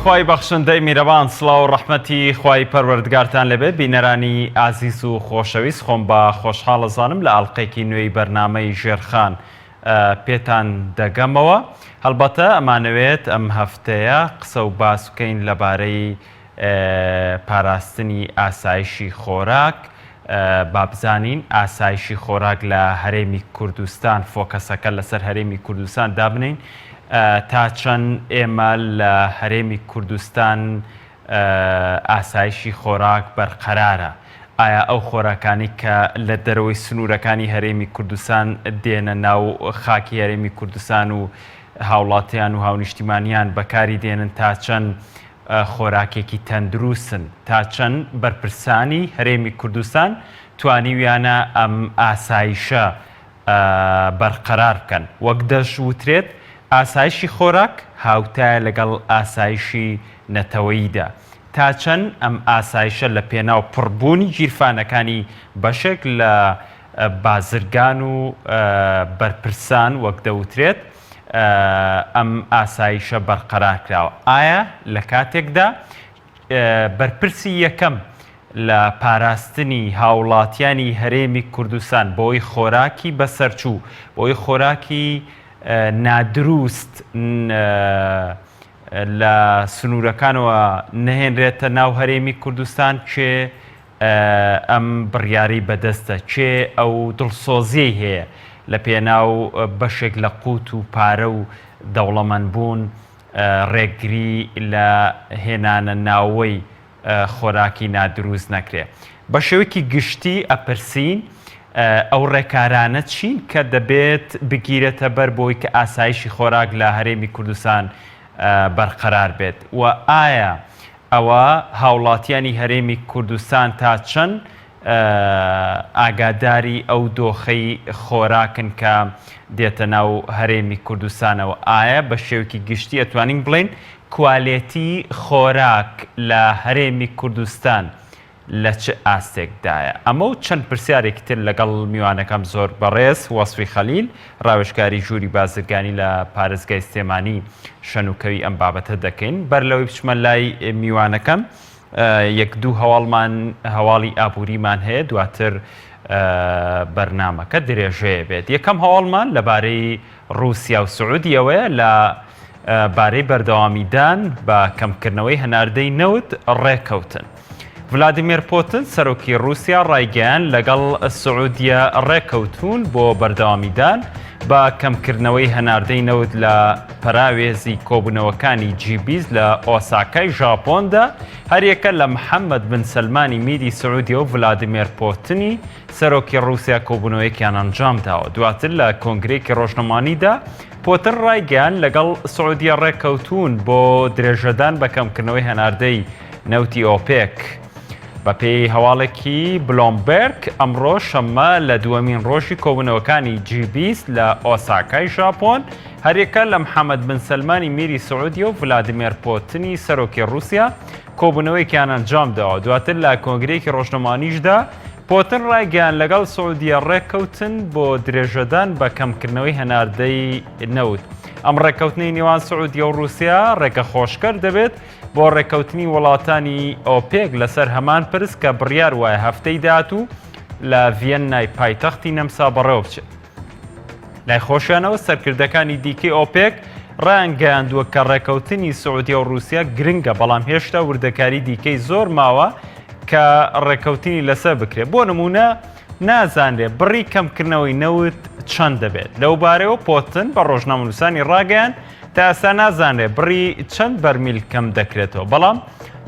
خوای بەخشندەی میرەبان سڵاو و ڕەحمەتی خوای پەروەردگارتان لەبێت بینەرانی ئازیز و خۆشەویست خۆم بە خۆشحاڵەزانم لە ئاڵلقەیەکی نوێی بەرنامەی ژێرخان پێتان دەگەمەوە. هەڵبەتە ئەمانەوێت ئەم هەفتەیە قسە و باس بکەین لەبارەی پاراستنی ئاسایشی خۆراک. بابزانین ئاسایشی خۆراک لە هەرێمی کوردستان فۆکەسەکە لەسەر هەرێمی کوردستان دابنین تا چەند ئێمە لە هەرێمی کوردستان ئاسایشی خۆراک بەرقەرارە. ئایا ئەو خۆراکانی کە لە دەرەوەی سنوورەکانی هەرێمی کوردستان دێنە ناو خاکی هەرێمی کوردستان و هاوڵاتیان و هاونیشتیمانیان بەکاری دێنن تا چەند خۆراکێکی تەندروستن، تا چەند بەرپرسانی هەرێمی کوردستان توانیویانە ئەم ئاسایشە بەرقەرار بکەن. وەک دەژوترێت ئاسایشی خۆراک هاوتایە لەگەڵ ئاسایشی نەتەوەییدا. تا چەند ئەم ئاسایشە لە پێناو پڕبوونی گیرفانەکانی بەشێک لە بازرگان و بەرپرسان وەک دەوترێت ئەم ئاسایشە بەرقەرار کراوە. ئایا لە کاتێکدا بەرپرسی یەکەم لە پاراستنی هاوڵاتیانی هەرێمی کوردستان بۆی خۆراکی بەسەرچوو، بۆی خۆراکی نادروست لە سنوورەکانەوە نەهێنرێتە ناو هەرێمی کوردستان، چێ ئەم بڕیاری بەدەستە، چێ ئەو دڵسۆزیەی هەیە لە پێناو بەشێک لە قوت و پارە و دەوڵەمەندبوون ڕێگری لە هێنانە ناوەی خۆراکی نادروست نەکرێ. بە شێوەیەکی گشتی ئەپرسین ئەو ڕێکارانە چین کە دەبێت بگیرێتە بەر بۆی کە ئاسایشی خۆراک لە هەرێمی کوردستان بەرقەرار بێت، و ئایا ئەوە هاوڵاتیانی هەرێمی کوردستان تا چەند ئاگاداری ئەو دۆخەی خۆراکن کە دێتە ناو هەرێمی کوردستانەوە. ئایا بە شێوەیەکی گشتی ئەتوانین بڵێن کوالێتی خۆراک لە هەرێمی کوردستان لە چه ئاستێکدایە؟ ئەمە و چەند پرسیارێکی تر لەگەڵ میوانەکەم زۆر بەڕێز وەسفی خەلیل، ڕاوێژکاری ژووری بازرگانی لە پارێزگای سلێمانی شەنوکەوی ئەم بابەتە دەکەین. بەر لەوەی بچمە لای میوانەکەم، یەک دوو هەواڵی ئابووریمان هەیە، دواتر بەرنامەکە درێژەیە بێت. یەکەم هەواڵمان لەبارەی رووسیا و سعودیەوەیە لە بارەی بەردەوامیدان بە کەمکردنەوەی هەناردەی نەوت ڕێکەوتن. ڤلادیمیر پۆتن سەرۆکی رووسیا ڕایگەیان لەگەڵ سعودیە ڕێکەوتون بۆ بەردەوامیدان بە کەمکردنەوەی هەناردەی نەوت لە پەراوێزی کۆبوونەوەکانی جی20 لە ئۆساکای ژاپۆندا. هەریەکە لە محەممەد بن سەلمانی میری سعودیە و ڤلادیمیر پۆتنی سەرۆکی رووسیا کۆبوونەوەیەکیان ئەنجام داوە. دواتر لە کۆنگرێکی ڕۆژنەمانیدا پۆتن ڕایگەیان لەگەڵ سعودیە ڕێکەوتون بۆ درێژەدان بە کەمکردنەوەی هەناردەی نەوتی ئۆپێک. بە پێی هەواڵێکی بلۆمبێرگ ئەمڕۆ شەممە لە دووەمین ڕۆژی کۆبوونەوەکانی جی20 لە ئۆساکای ژاپۆن، هەریەکە لە محەممەد بن سەلمانی میری سعودیە و ڤلادیمیر پۆتنی سەرۆکی رووسیا کۆبوونەوەیەکیان ئەنجام داوە. دواتر لە کۆنگرێکی ڕۆژنەمانیشدا پۆتن ڕایگەیان لەگەڵ سعودیە ڕێکەوتن بۆ درێژەدان بە کەمکردنەوەی هەناردەی نەوت. ئەم ڕێکەوتنی نێوان سعودیە و رووسیا ڕێگە خۆشکەر دەبێت بۆ ڕێکەوتنی وڵاتانی ئۆپێک لەسەر هەمان پرس کە بڕیار وایە هەفتەی داهاتوو لە ڤێننای پایتەختی نەمسا بەڕێوە بچێت. لای خۆشیانەوە سەرکردەکانی دیکەی ئۆپێک ڕایانگەیاندووە کە ڕێکەوتنی سعودیە و رووسیا گرنگە، بەڵام هێشتا وردەکاری دیکەی زۆر ماوە کە ڕێکەوتنی لەسەر بکرێت. بۆ نمونە نازانرێت بڕی کەمکردنەوەی نەوت چەند دەبێت. لەو بارەوە پۆتن بە ڕۆژنامەنووسانی ڕاگەیان تا ئێستا نازانرێت بڕی چەند بەرمیل کەم دەکرێتەوە، بەڵام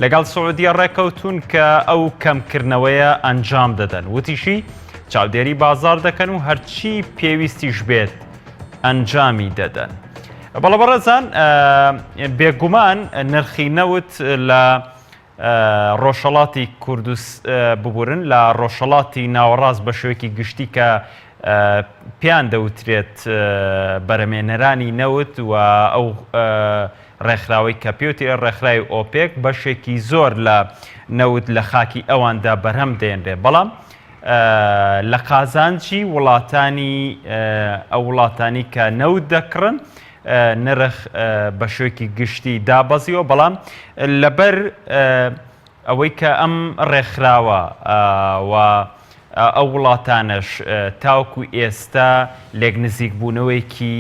لەگەڵ سعودیە ڕێکەوتون کە ئەو کەمکردنەوەیە ئەنجام دەدەن. وتیشی چاودێری بازار دەکەن و هەرچی پێویستیش بێت ئەنجامی دەدەن. بەڵە بەڕێزان، بێگومان نرخی نەوت لە ڕۆژهەڵاتی ببورن لە ڕۆژهەڵاتی ناوەڕاست بە شێوەیەکی گشتی کە پیان دەوترێت بەرەمێنەرانی نەوت و ئەو ڕێکخراوەی کە پێوتی ڕێکخراوی ئۆپێک بەشێکی زۆر لە نەوت لە خاکی ئەواندا بەرهەم دێنرێت. بەڵام لە قازانجی وڵاتانی ئەو وڵاتانی کە نەوت دەکڕن نرخ بە شوێکی گشتی دابەزیەوە بەڵام لەبەر ئەوەی کە ئەم ڕێکخراوە و ئەو وڵاتانش تاوکو ئێستا لێک نزیک بوونەوەیکی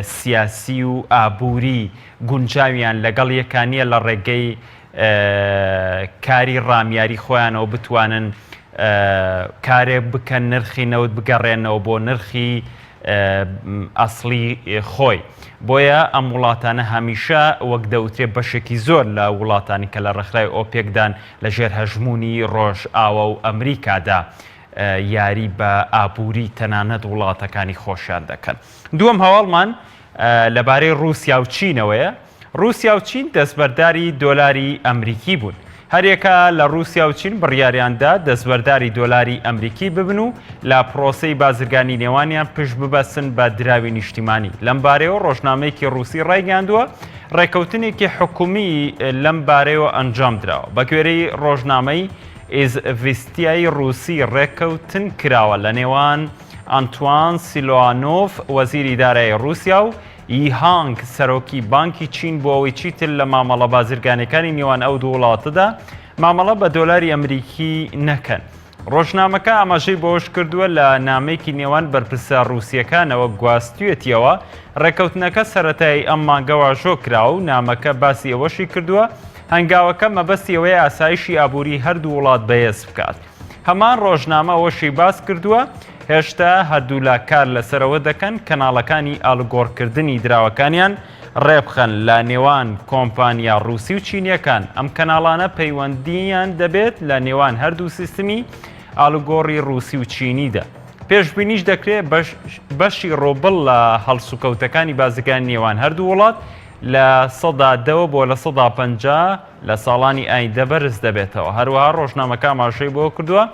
سیاسی و ئابووری گونجاویان لەگەڵ یەکانیە لە ڕێگەی کاری ڕامیاری خۆیانەوە بتوانن کارێک بکەن نرخی نەوت بگەڕێنەوە بۆ نرخی ئەسڵی خۆی بۆیە ئەم وڵاتانە هەمیشە وەک دەوترێت بەشێکی زۆر لە وڵاتانی کە لە ڕێکخراوی ئۆپێکدان لە ژێر هەژمونی ڕۆژئاوە و ئەمریکادا یاری بە ئابووری تەنانەت وڵاتەکانی خۆشیان دەکەن. دووەم هەواڵمان لەبارەی رووسیا و چینەوەیە. رووسیا و چین دەستبەرداری دۆلاری ئەمریکی بوون. هەرێکە لە رووسیا و چین بڕیاریاندا دەستبەرداری دۆلاری ئەمریکی ببن و لە پرۆسەی بازرگانی نێوانیان پشت ببەستن بە دراوی نیشتیمانی. لەم بارەیەوە ڕۆژنامەیەکی رووسی ڕایگەاندووە ڕێکەوتنێکی حکومی لەم بارەیەوە ئەنجام درراوە. بە گوێرەی ڕۆژنامەی ئیزڤستیای رووسی ڕێکەوتن کراوە لە نێوان ئەنتوان سیلوانۆف وەزیری دارایی رووسیا و ییهانگ سەرۆکی بانکی چین بۆ ئەوەی چیتر لە مامەڵە بازرگانەکانی نێوان ئەو دوو وڵاتەدا مامەڵە بە دۆلاری ئەمریکی نەکەن. ڕۆژنامەکە ئاماژەی بۆش کردووە لە نامەیەکی نێوان بەرپرسە رووسیەکانەوە گواستوێتیەوە ڕێکەوتنەکە سەرەتایی ئەم مانگەوە ژۆ کراوە و نامەکە باسی ئەوەشی کردووە هەنگاوەکە مەبەستی ئەوەیە ئاسایشی ئابووری هەردوو وڵات بەهێز بکات. هەمان ڕۆژنامە ئەوەشی باس کردووە هێشتا هەردوو لا کار لەسەرەوە دەکەن کەناڵەکانی ئالگۆڕکردنی دراوەکانیان ڕێبخەن لە نێوان کۆمپانیا رووسی و چینیەکان. ئەم کەناڵانە پەیوەندیان دەبێت لە نێوان هەردوو سیستمی ئالگۆڕی رووسی و چینیدا. پێشبینیش دەکرێت بەشی ڕۆبڵ لە هەڵسوکەوتەکانی بازرگانی نێوان هەردوو وڵات لە ١٠ بۆ لە 150 لە ساڵانی ئایندە بەرز دەبێتەوە. هەروەها ڕۆژنامەکە ماشەی بۆ کردووە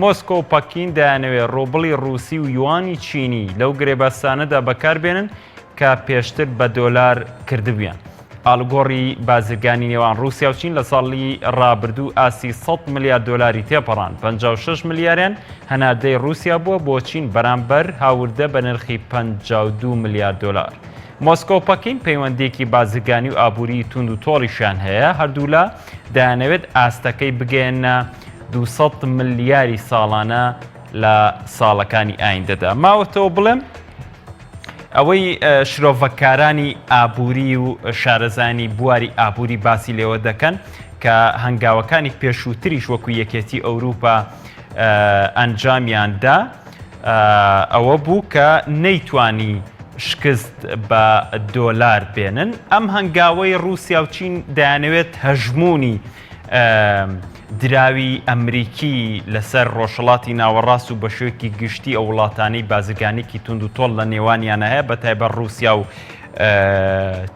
مۆسکۆ و پەکین دەیانەوێت ڕۆبڵی رووسی و یوانی چینی لەو گرێبەستانەدا بەکاربێنن کە پێشتر بە دۆلار کردبیان. ئالگۆڕی بازرگانی نێوان رووسیا و چین لە ساڵی ڕابردوو ئاسی 100 ملیار دۆلاری تێپەڕان 56 ملیاریان هەناردەی رووسیا بووە بۆ چین بەرامبەر هاوردە بە نرخی 52 ملیار دۆلار. مۆسکۆ و پەکین پەیوەندێکی بازرگانی و ئابووری تونند و تۆڵیشیان هەیە هەردوو لە دەیانەوێت ئاستەکەی بگەێنە 200 ملیاری ساڵانە لە ساڵەکانی ئایندەدا. ماوەتەوە بڵێم ئەوەی شرۆڤەکارانی ئابووری و شارەزانی بواری ئابووری باسی لێوە دەکەن کە هەنگاوەکانی پێشووتریش وەکو یەکێتی ئەوروپا ئەنجامیاندا ئەوە بوو کە نەیتوانی شکست بە دۆلار بێنن. ئەم هەنگاوەی رووسیا و چین دەیانەوێت هەژمونی دراوی ئەمریکی لەسەر ڕۆژهەڵاتی ناوەڕاست و بە شوێکی گشتی ئەو وڵاتانەی بازرگانێکی تونند و تۆڵ لە نێوانیانە هەیە بەتایبەت رووسیا و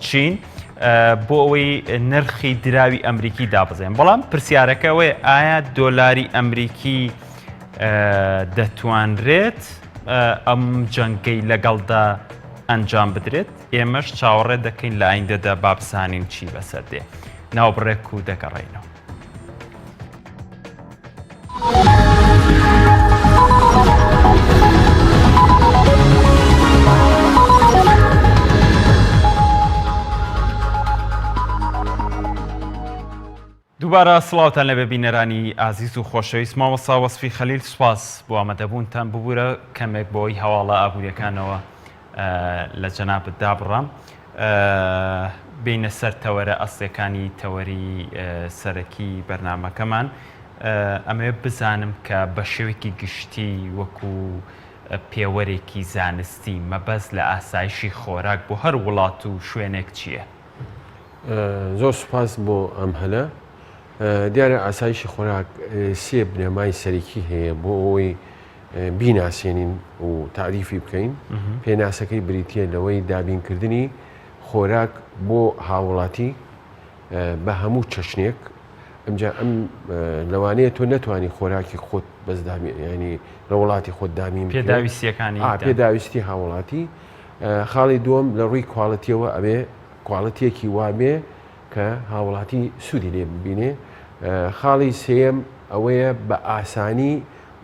چین بۆ ئەوەی نرخی دراوی ئەمریکی دابزێن. بەڵام پرسیارەکەوەی ئایا دۆلاری ئەمریکی دەتوانرێت ئەم جەنگەی لەگەڵدا ئەنجام بدرێت؟ ئێمەش چاوەڕێ دەکەین لە ئایندەدا بابزانین چی بەسەر دێ. ناوبڕێک و دەگەڕێنەوە. دووبارە سڵاوتان لە ببینەرانی ئازیز و خۆشەویست. مامۆستا وەسفی خەلیل سوپاس بۆ ئامادەبوونتان ببوورە کەمێک بۆی هەواڵە ئابووریەکانەوە لە جەنابەت دابڕام بینە سەر تەوەرە ئەسڵیەکانی تەوەری سەرەکی بەرنامەکەمان. ئەمەوێت بزانم کە بە شێوەیەکی گشتی وەکو پێوەرێکی زانستی مەبەست لە ئاسایشی خۆراک بۆ هەر وڵات و شوێنێک چییە؟ زۆر سوپاس بۆ ئەم هەلە. دیارە ئاسایشی خۆراک سێ بنەمای سەرەکی هەیە بۆ ئەوەی بیناسیێنین و تعریفی بکەین. پێناسەکەی بریتە لەوەی دابینکردنی خۆراک بۆ هاوڵاتی بە هەموو چەشنێک. ئەمجا ئەم لەوانەیە تۆ نەتوانی خۆراکی خۆت بەزدامی ینی لە وڵاتی خۆت دامین پێداویستی هاوڵاتی. خاڵی دووەم لە ڕووی کواڵەتیەوە ئەبێ کواڵەتێکی وابێ کە هاوڵاتی سوودی لێ ببینێ. خاڵی سێم ئەوەیە بە ئاسانی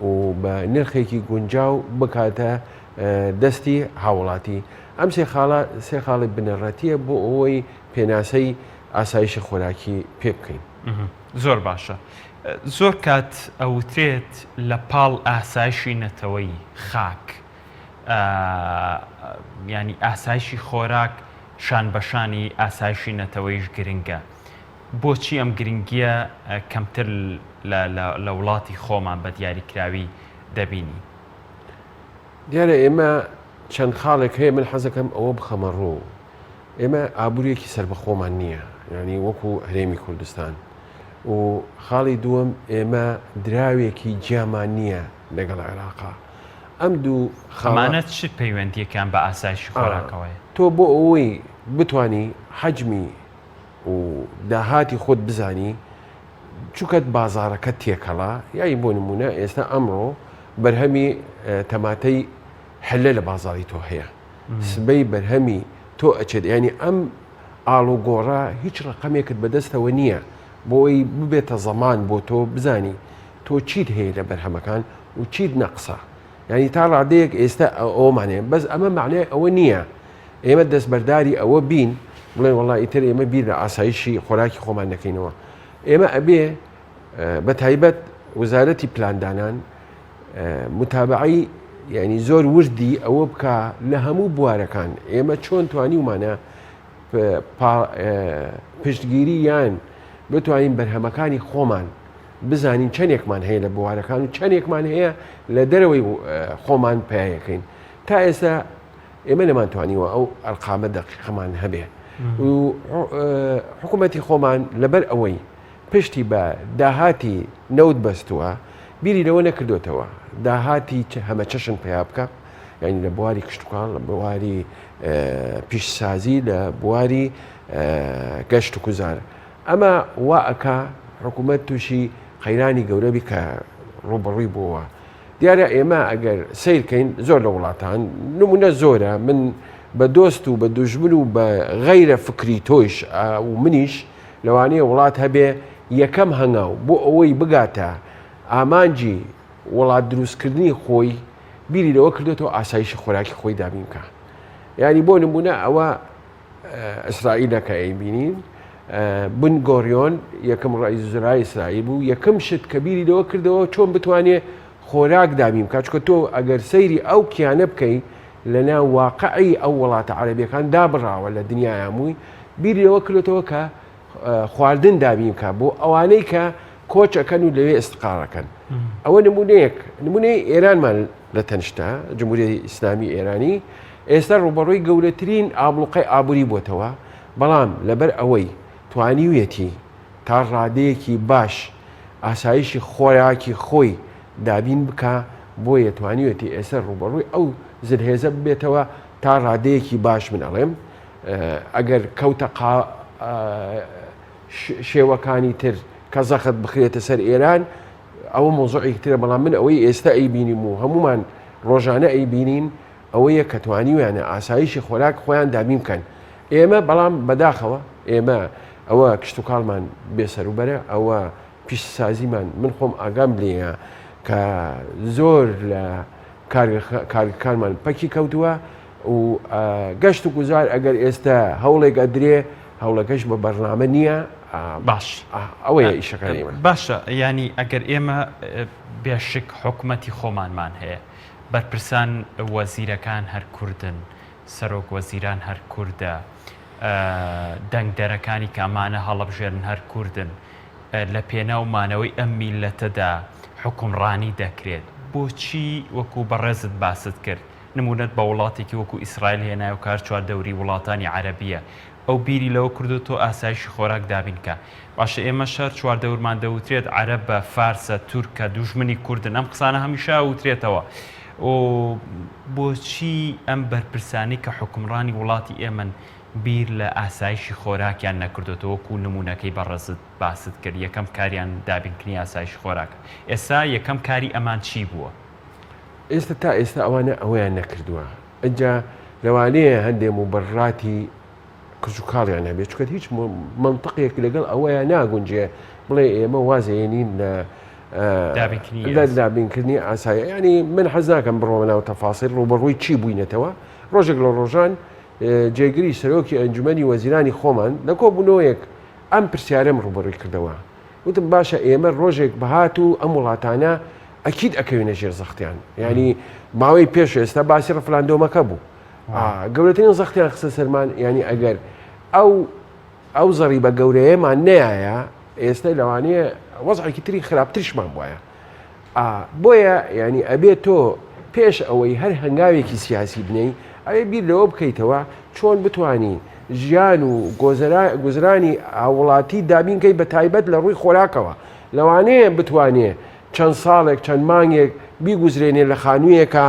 و بە نرخێکی گونجاو بکاتە دەستی هاوڵاتی ئەم سێ خاڵی بنەڕەتیە بۆ ئەوەی پێناسەی ئاسایشی خۆراکی پێ بکەین. زۆر باشە. زۆر کات ئەوترێت لە پاڵ ئاسایشی نەتەوەی خاک ینی ئاسایشی خۆراک شان بەشانی ئاسایشی نەتەوەیش گرنگە. بۆچی ئەم گرنگیە کەمتر لە وڵاتی خۆمان بە دیاریکراوی دەبینی؟ دیارە ئێمە چەند خاڵێک هەیە من حەزەکەم ئەوە بخەمە ڕوو. ئێمە ئابوووریەکی سربەخۆمان نییە، ینی وەکو هەرێمی کوردستان. و خاڵی دووەم ئێمە دراوێکی جیامان نییە لەگەڵ عێراقا. ئەم دوو خەمانە چ پەیوەندیەکان بە ئاسایشی خۆراکەوەیە؟ تۆ بۆ ئەوەی بتانی حەجمی و داهاتی خۆت بزانی چووکەت بازارەکە تێکەڵا یای بۆ نمونە ئێستا ئەمڕۆ بەرهەمی تەماتەی حلە لە بازاری تۆ هەیە، سبەی بەرهەمی تۆ ئەچێت، ینی ئەم ئاڵوگۆڕە هیچ ڕقەمێکت بەدەستەوە نییە بۆی ببێتە زەمان بۆ تۆ بزانی تۆ چیت هەیە لە بەرهەمەکان و چیت نەقسە. ینی تا ڕادەیەک ئێستا ئەومانێ بەس ئەمە معنای ئەوە نییە ئێمە دەستبەرداری ئەوە بین بڵێن وەڵڵی ئیتر ئێمە بیر لە ئاسایشی خۆراکی خۆمان دەکەینەوە. ئێمە ئەبێ بە تایبەت وەزارەتی پلاندانان متابعی ینی زۆر وردی ئەوە بکە لە هەموو بوارەکان ئێمە چۆن توانی ومانە پشتگیری یان بتوانین بەرهەمەکانی خۆمان بزانین چەندێکمان هەیە لە بوارەکان و چەندێکمان هەیە لە دەرەوەی خۆمان پیاەکەین. تا ئێستا ئێمە نەمانتوانیوە ئەو ئەرقامە دەقیقەمان هەبێ و حکوومەتی خۆمان لەبەر ئەوەی پشتی بە داهاتی نەوت بەستووە بیری لەوە نەکردوێتەوە داهاتی هەمە چەشن پیا بکە، ینی لە بواری کشتتوکان لە بواری پیشسازی لە بواری گەشت و کوزار. ئەمە وا ئەکا حکوومەت تووشی قەیرانی گەورەبی کە ڕوبڕووی بووە. دیارە ئێمە ئەگەر سیرکەین زۆر لە وڵاتان نمونە زۆرە، من بە دۆست و بە دوژمن و بە غەیرە فکری تۆیش و منیش لەوانەیە وڵات هەبێ یەکەم هەنگاو بۆ ئەوەی بگاتە ئامانجی وڵات دروستکردنی خۆی بیری لەوە کردێتەوە ئاسایشی خۆراکی خۆی دابین بکە. ینی بۆ نمونە ئەوە ئیسرائیلەکە ئەیبینین بن گۆریۆن یەکەم ڕئیس وزرای ئیسرائیل بوو، یەکەم شت کە بیری لەوە کردەوە چۆن بتوانێت خۆراک دابین بکە، چکە تۆ ئەگەر سەیری ئەو کیانە بکەی لەناو واقعی ئەو وڵاتە عەرەبیەکان دابڕاوە لە دنیای هەمووی بیری لەوە کردێتەوە کە خواردن دابین بکە بۆ ئەوانەی کە کۆچەکەن و لەوێ ئستقاڕەکەن. ئەوە نمونەی ئێرانمان لە تەنشتا جمهوریەتی ئیسلامی ئێرانی ئێستا ڕوبەڕووی گەورەترین ئابڵوقەی ئابووری بۆتەوە، بەڵام لەبەر ئەوەی توانیویەتی تا ڕادەیەکی باش ئاسایشی خۆراکی خۆی دابین بکە بۆیە توانیوەتی ئێستا ڕوبەڕووی ئەو زرهێزە ببێتەوە تا ڕادەیەکی باش من ئەڵێم ئەگەر کەوتە شێوەکانی تر کە زەخت بخرێتە سەر ئێران ئەوە مۆزوعێکی ترە، بەڵام من ئەوەی ئێستا ئەیبینیم و هەمومان ڕۆژانە ئەیبینین ئەوەیە کە توانیویانە ئاسایشی خۆراک خۆیان دابین بکەن. ئێمە بەڵام بەداخەوە ئێمە ئەوە کشت و کاڵمان بێسەروبەرە، ئەوە پیشسازیمان من خۆم ئاگام لێە کە زۆر لە کارەکانمان پەکی کەوتووە و گەشت و گوزار ئەگەر ئێستا هەوڵێک ئەدرێ هەوڵەکەش بە بەرنامە نییە. باش ئەوەیە ئیشەکانی ئێمە. باشە، ینی ئەگەر ئێمە بێشک حکوومەتی خۆمانمان هەیە، بەرپرسان وەزیرەکان هەر کوردن، سەرۆک وەزیران هەر کووردە، دەنگدەرەکانی کامانە هەڵەبژێرن هەر کوردن، لە پێناومانەوەی ئەم میلەتەدا حکومڕانی دەکرێت. بۆچی وەکو بەڕێزت باست کرد نمونەت بە وڵاتێکی وەکو ئیسرائیل هێنای و کار چواردەوری وڵاتانی عەرەبیە ئەو بیری لەوە کردو تۆ ئاسایشی خۆراک دابینکە. باشە ئێمە شەر چواردەورمان دەوترێت عەرەبە، فارسە، تورکە، دوژمنی کوردن، ئەم قسانە هەمیشە وترێتەوە. بۆچی ئەم بەرپرسانی کە حکومڕانی وڵاتی ئێمن بیر لە ئاسایشی خۆراکیان نەکردوێتەوە وەکو نمونونەکەی بەڕێزت باست کرد یەکەم کاریان دابینکردنی ئاسایشی خۆراکە. ئێستا یەکەم کاری ئەمان چی بووە؟ ئێستا تا ئێستا ئەوانە ئەویان نەکردووە. ئەجا لەوانەیە هەندێک موبەڕاتی کچ و کاڵیان هەبێت، چکە هیچ منطقێک لەگەڵ ئەوەیە ناگونجێ بڵێ ئێمە وازێنین لە دابینکردنی ئاسایی ینی من حەز ناکەم بڕۆمە ناو تەفاسیل ڕوبەڕووی چی بووینەتەوە ڕۆژێک لە ڕۆژان جێگیری سەرۆکی ئەنجومەنی وەزیرانی خۆمان لە کۆبوونەوەیەک ئەم پرسیارەم ڕوبەڕووی کردەوە وتم باشە ئێمە ڕۆژێک بەهات و ئەم وڵاتانە ئەکیید ئەکەوێنە ژێر زەختیان ینی ماوەی پێش ئێستا باسی ڕفلاندۆمەکە بوو گەورەترین زەختیان خستە سەرمان ینی ئەگەر ئەو زەڕی بە گەورەیەمان نایە ئێستا لەوانەیە وەزعێکی تری خراپترشمان وایە بۆیە ینی ئەبێت تۆ پێش ئەوەی هەر هەنگاوێکی سیاسی بنەی ئەوێ بیر لەوە بکەیتەوە چۆن بتانی ژیان و گوزرانی وڵاتی دابینکەی بە تایبەت لە ڕووی خۆراکەوە لەوانەیە بتوانێ چەند ساڵێک چەند مانگێک بیگوزرێنێ لە خانوویەکە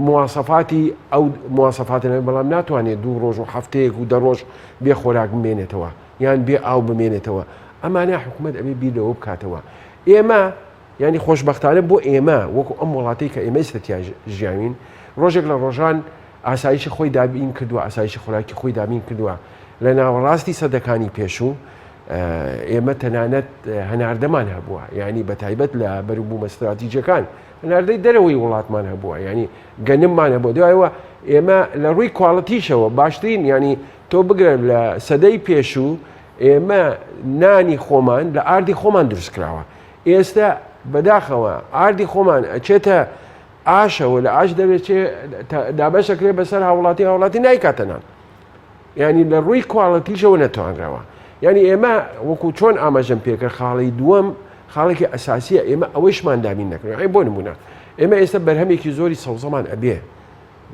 مواسەفاتی ئەو مواسەفاتە بەڵام ناتوانێت دوو ڕۆژ و هەفتەیەک و دەڕۆژ بێ خۆراک بمێنێتەوە یان بێ ئاو بمێنێتەوە ئەمانە حکوومەت ئەبێ بیر لەوە بکاتەوە ئێمە ینی خۆشببختانە بۆ ئێمە وەکو ئەم وڵاتی کە ئێمە ئێستیا ژیاوین ڕۆژێک لە ڕۆژان ئاسایشی خۆی دابین کردووە ئاسایشی خۆراکی خۆی دابین کردووە لە ناوەڕاستی سەدەکانی پێشوو ئێمە تەنانەت هەناردەمان هەبووە ینی بە تایبەت لە بەروبوومە استراتیجەکان هەناردەی دەرەوەی وڵاتمان هەبووە ینی گەنممان هەبووە دوایەوە ئێمە لە ڕووی کواڵەتیشەوە باشترین ینی تۆ بگرە لە سەدەی پێشوو ئێمە نانی خۆمان لە ئاردی خۆمان دروست کراوە ئێستا بەداخەوە ئاردی خۆمان ئەچێتە ئاشەوە لە ئاش دەبێت دابەشەکرێ بەسەر هاوڵاتی نایکاتەنان ینی لە ڕووی کواڵەتیشەوە نەتوانراوە ینی ئێمە وەکو چۆن ئاماژەم پێکرد خاڵی دووەم خاڵێکی ئەساسیە ئێمە ئەوەشمان دابین نەکردن بۆ نمونە ئێمە ئێستا بەرهەمێکی زۆری سەوزەمان ئەبێ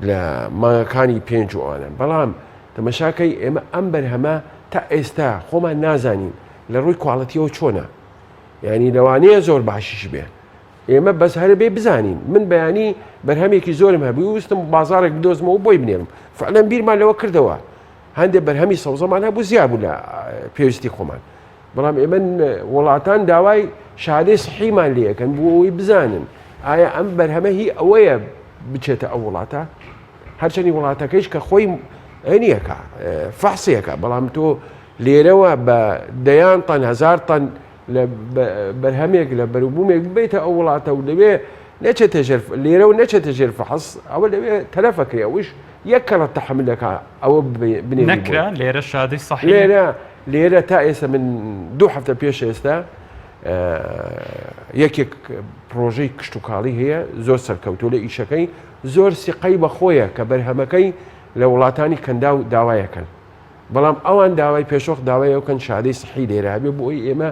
لە مانگەکانی پێنج وانە بەڵام تەمەشاکەی ئێمە ئەم بەرهەمە تا ئێستا خۆمان نازانین لە ڕووی کواڵەتیەوە چۆنە ینی لەوانەیە زۆر باشیش بێ ئێمە بەس هەرە بێ بزانین من بەیانی بەرهەمێکی زۆرم هەبووی وستم بازارێک بدۆزمەوە بۆی بنێرم فعلەن بیرمان لەوە کردەوە هەندێک بەرهەمی سەوزەمان هەبوو زیاد بوو لە پێویستی خۆمان بەڵام ئێمە وڵاتان داوای شادەی سحیمان لەکەن بۆ ئەوەی بزانن ئایا ئەم بەرهەمە هی ئەوەیە بچێتە ئەو وڵاتە هەرچەندی وڵاتەکەیش کە خۆی نییەکە فەحسیەکە بەڵام تۆ لێرەوە بە دەیان تەن هزار تەن لە بەرهەمێک لە بەروبوومێک بێتە ئەو وڵاتە و لەوێ نەچێتە لێرە و نەچێتە ژێر فەحس ئەوە لەوێ تەلەفەکرێ ئەوش یەک کەڵە تەحملەکە ئەوە بنێ نەکرا لێرە شادی صحیح لێرە تا ئێستا من دوو هەفتە پێش ئێستا یەکێک پرۆژەی کشت و کاڵی هەیە زۆر سەرکەوتو لە ئیشەکەی زۆر سیقەی بەخۆیە کە بەرهەمەکەی لە وڵاتانی کەندا و داوایەکەن بەڵام ئەوان داوای پێشۆخ داوایەکەن شادەی سحی لێرە هەبێ بۆی ئێمە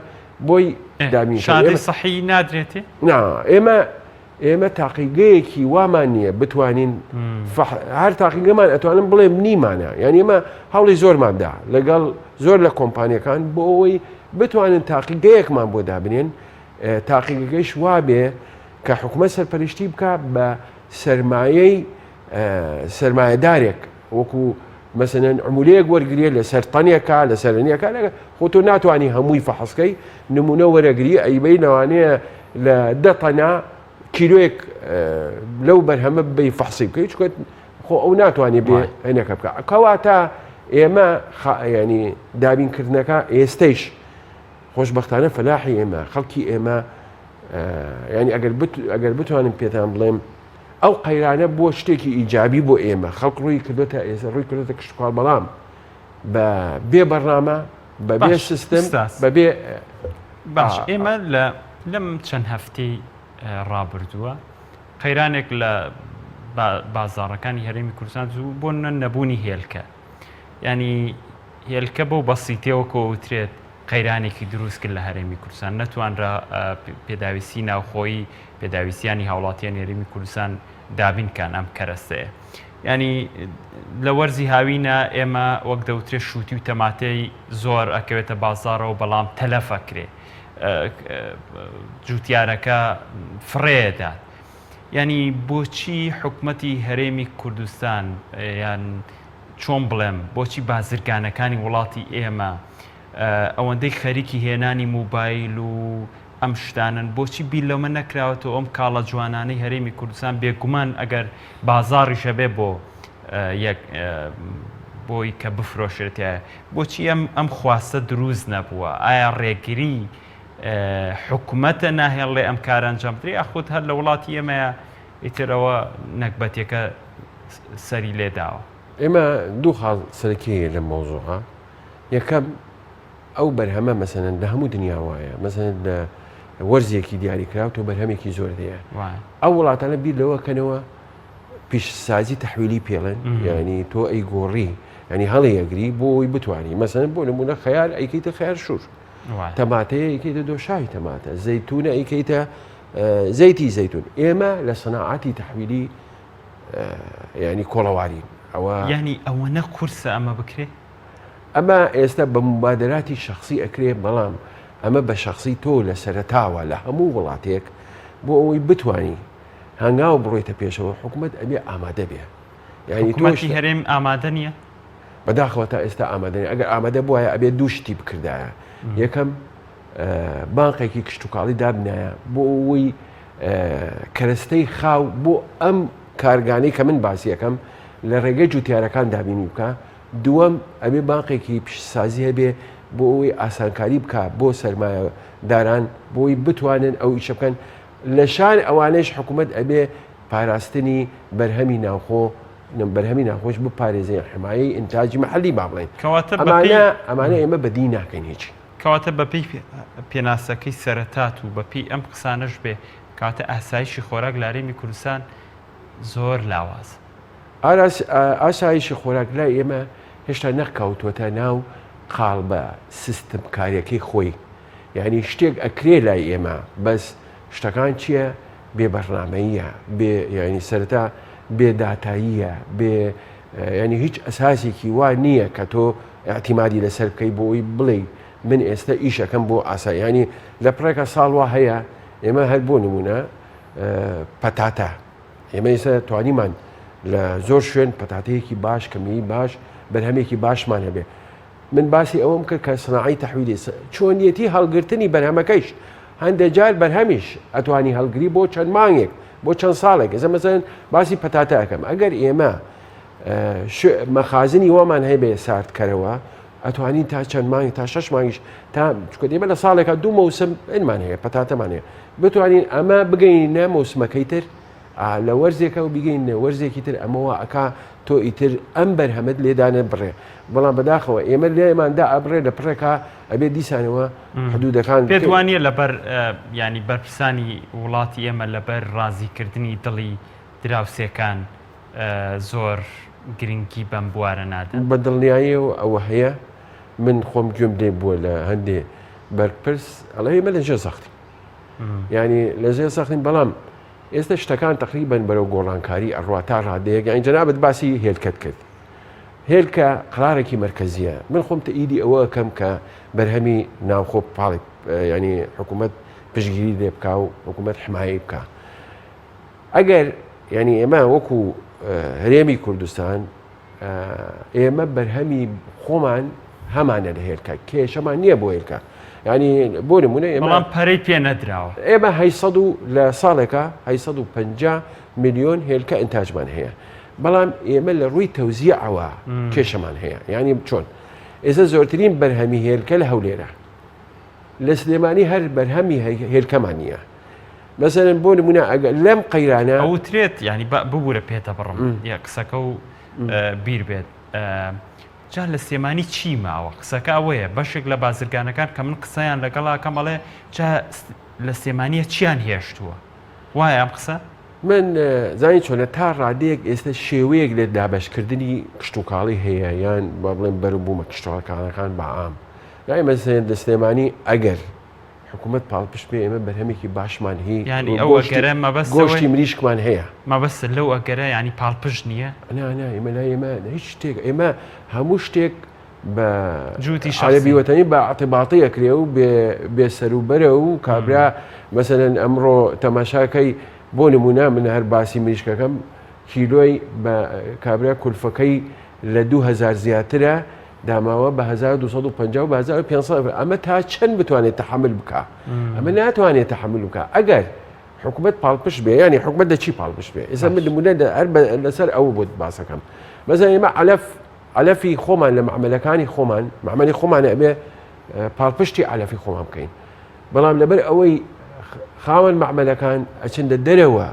بۆی دامین شادەی سەحی نادرێتێ؟ ئێمە تاقیگەیەکی وامان نییە بتوانین هەر تاقیگەمان ئەتوانم بڵێم نیمانە یعنی ئێمە هەوڵی زۆرماندا لەگەڵ زۆر لە کۆمپانیەکان بۆ ئەوەی بتوانن تاقیگەیەکمان بۆ دابنێن تاقیگەکەیش وابێ کە حکوومەت سەرپەرشتی بکە بە سەرمایەدارێک وەکو مەسەنەن عمولەیەک وەرگریە لە سەرتەنیەکە لە سەرنیەکە خۆ تۆ ناتوانانی هەمووی فەحسکەی نمونە وەرەگری ئەیبەی نەوانەیە لە دەتەنا کیلۆیەک لەو بەرهەمە ببی فەحسی بکەی چکە خۆ ئەو ناتوانێت بێ هەنەکە بکە کەواتە ئێمە ینی دابینکردنەکە ئێستەیش خۆشببختانە فەلاحی ئێمە خەڵکی ئێمە ینی ئەگەر بتوانم پێتان بڵێم ئەو قەیرانە بۆ شتێکی ئیجابی بۆ ئێمە خەڵک ڕووی کردوتە ئێستا ڕووی کردوتە کشتتوال بەڵام بە بێ بەرنامە بە بێ سیستم بە بێ باش ئێمە لەم چەند هەفتەی ڕابردووە قەیرانێک لە بازاڕەکانی هەرێمی کوردستان زوو بۆ نەبوونی هێلکە ینی هێلکە بۆ بەسیتەوە کۆوترێت قەیرانێکی دروست کرد لە هەرێمی کوردستان نەتوانرا پێداویستی ناوخۆیی پێداویستیانی هاوڵاتیان هەرێمی کوردستان دابینکان ئەم کەرەستەیە ینی لە وەرزی هاوینە ئێمە وەک دەوترێت شووتی و تەماتەی زۆر ئەکەوێتە بازارەوە بەڵام تەلەفەکرێ جوتیارەکە فڕێدات ینی بۆچی حکوومەتی هەرێمی کوردستان یان چۆن بڵێم بۆچی بازرگانەکانی وڵاتی ئێمە ئەوەندەی خەریکی هێنانی موبایل و ئەم شتانن بۆچی بیر لەمە نەکراوەتەوە ئەم کاڵە جوانانەی هەرێمی کوردستان بێگومان ئەگەر بازاڕیشە بێ بۆی کە بفرۆشێتە بۆچی ئەم خواستە دروست نەبووە ئایا ڕێگری حکوومەتە ناهێڵێ ئەم کارە ئەنجامدرێ ئەخوت هەر لە وڵاتی ئێمە ئیترەوە نەکبەتێکە سەری لێداوە. ئێمە دوو خاڵ سەرەکیە لە مەوزوعە. یەکەم ئەو بەرهەمە مەسەلەن لە هەموو دنیا وایە، مەسەلەن لە وەرزێکی دیاریکراوە بەرهەمێکی زۆر دەیە. ئەو وڵاتانە بیر لەوەکەنەوە پیشسازی تەحویلی پێڵێن، یعنی تۆ ئەی گۆڕی ینی هەڵی ئەگری بۆ ئەوی بتوانانی مەسەلەن بۆ نمونە خەیار ئەیکەیتە خەیار شوور، تەماتەیە ئەیکەیتە دۆشاوی تەماتە، زەیتونە ئەیکەیتە زەیتی زەیتون. ئێمە لە سەناعەتی تەحویلی ینی کۆڵەوارین. ئەوە یعنی ئەوەنە کورسە ئەمە بکرێ؟ ئەمە ئێستا بە مبادراتی شخصی ئەکرێ، بەڵام ئەمە بە شخصی تۆ لە سەرتاوە لە هەموو وڵاتێک بۆ ئەوەی بتانی هەنگاو بڕۆیتە پێشەوە حکوومەت ئەبێ ئامادە بێ. یعنی توشی هەرێم ئامادە نییە؟ بەداخەوە تا ئێستا ئامادەنی، ئەگەر ئامادە بووایە ئەبێ دوو شتی بکردایە. یەکەم بانقێکی کشتتوکاڵی دابنایە بۆ ئەوەی کەرەستەی خاو بۆ ئەم کارگانەی کە من باسی یەکەم لە ڕێگەی جوتیارەکان دابینی بکە. دووەم ئەبێ بانقێکی پیشسازی هەبێ بۆ ئەوەی ئاسانکاری بکە بۆ سەرمایەداران بۆی بتوانن ئەو ئیشە بکەن. لە شان ئەوانەیش حکوومەت ئەبێ پاراستنی بەرهەمی ناوخۆ بەرهەمی ناخۆش بپارێزێن حمایەی ئینتاجی مەحەلی با بڵێن. ئەمانە ئێمە بەدی ناکەین هیچی. کەواتە بەپێی پێناسەکەی سەرەتات و بەپێی ئەم قسانەش بێ کاتە ئاسایشی خۆراک لە هەرێمی کوردستان زۆر لاواز. ئاسایشی خۆراک لای ئێمە هێشتا نەکەوتوەتە ناو قاڵ بە سیستم کارەکەی خۆی. یعنی شتێک ئەکرێ لای ئێمە بەس شتەکان چییە؟ بێبەرنامەیە، ینی سەرەتا بێداتاییە، ینی هیچ ئەساسێکی وا نییە کە تۆ ئاعتیمادی لەسەر بکەی بۆی بڵێ من ئێستا ئیشەکەم بۆ ئاسا. ینی لە پڕێکە ساڵوا هەیە ئێمە هەر بۆ نمونە پەتاتە، ئێمە ئێستا توانیمان لە زۆر شوێن پەتاتەیەکی باش کەمی باش بەرهەمێکی باشمان هەبێ. من باسی ئەوەم کرد کە سناعی تەحویلی چۆنیەتی هەڵگرتنی بەرهەمەکەیش هەندێک جار بەرهەمیش ئەتوانی هەڵگری بۆ چەند مانگێک بۆ چەند ساڵێک. ئێستا مەسەلەن باسی پەتاتە ئەەکەم، ئەگەر ئێمە مەخازنی وەمان هەیە ساردکەرەوە ئەتوانین تا چەند مانگ تا 6 مانگیش تا چکە ئێمە لە ساڵێکە دوو مەوسم ئەمان هەیە پەتاتەمان هەیە بتوانین ئەمە بگەینە مەوسمەکەی تر لە وەرزێکە و بگەینە وەرزێکی تر ئەمەوە ئەکا تۆ ئیتر ئەم بەرهەمەت لێدانە بڕێ. بەڵام بەداخەوە ئێمە لێماندا ئەبڕێ لە پڕێکا ئەبێ دیسانەوە حدودەکان پێت وانە لەبەر ینی بەرپرسانی وڵاتی ئێمە لەبەر ڕازیکردنی دڵی دراوسێکان زۆر گرنگی بەم بوارە نادەن. بە دڵنیاییەوە ئەوە هەیە. من خۆم گوێم لێ بووە لە هەندێ بەرپرس ئەڵێ ئێمە لەژێ سەختی، ینی لەژێ سەختین، بەڵام ئێستا شتەکان تقریبن بەرەو گۆڕانکاری ئەڕوا تا ڕادەیەک. یان جەنابەت باسی هێلکەت کرد. هێلکە قرارێکی مرکزیە. من خۆم تەئیدی ئەوە ئەەکەم کە بەرهەمی ناوخۆ پاڵێک ینی حکوومەت پشگیری لێ بکە و حکوومەت حمایە بکە. ئەگەر ینی ئێمە وەکو هەرێمی کوردستان ئێمە بەرهەمی خۆمان هەمانە لە هێلکە، کێشەمان نییە بۆ هێلکە. ینی بۆ نمونە ئێمە پەرەی پێ نەدراوە. ئێمە 800 لە ساڵێکە 850 میلیۆن هێلکە ئینتاجمان هەیە، بەڵام ئێمە لە ڕووی تەوزیعەوە کێشەمان هەیە. ینی چۆن ئێستا زۆرترین بەرهەمی هێلکە لە هەولێرە، لە سلێمانی هەر بەرهەمی هێلکەمان نییە. مەسەلەن بۆ نمونە ئەگەر لەم قەیرانە ئەوترێت ینی ببوورە پێتە بڕم یا قسەکە و بیر بێت. جا لە سلێمانی چی ماوە؟ قسەکە ئەوەیە بەشێک لە بازرگانەکان کە من قسەیان لەگەڵا کەمەڵێ جا لە سلێمانیە چیان هێشتووە؟ وایە ئەم قسە؟ من زانی چۆنە تا ڕادەیەک ئێستا شێوەیەک لە دابشکردنی کشتتوکاڵی هەیە، یان با بڵێن بەربوومە کشتتوکالەکان بەعام یای مەسەلەن لە سلێمانی ئەگەر حکوومەت پاڵپشت پێ ئێمە بەرهەمێکی باشمان هەیە، ینی ئەو ئەگەرە مەبەست گۆشتی مریشکمان هەیە، مەبەست لەو ئەگەرە ینی پاڵپشت نییە؟ ئێمە لای ئێمە هیچ شتێک، ئێمە هەموو شتێک بە جوتی عەرەبیوەتەنی بە عەتیباڵی ئەکرێ و بێسەروبەرە و کابرا مەسەلەن ئەمڕۆ تەماشاکەی بۆ نمونە من هەر باسی مریشکەکەم کیلۆی بە کابرا کولفەکەی لە 2000 زیاترە داماوە بە 1250 و 1500. ئەمە تا چەند بتوانێت تەحمل بکە؟ ئەمە ناتوانێت تەحمل بکە ئەگەر حکوومەت پاڵپشت بێ. ینی حکوومەت دەچی پاڵپشت بێ؟ ئێستا من نمونە هەر لەسەر ئەوە بۆ باسەکەم. مەسەلەن ئێمە علەفی خۆمان لە معاملەکانی خۆمان معاملەی خۆمانە ئەبێ پاڵپشتی علەفی خۆمان بکەین. بەڵام لەبەر ئەوەی خاوەن معمەلەکان ئەچندە دەرەوە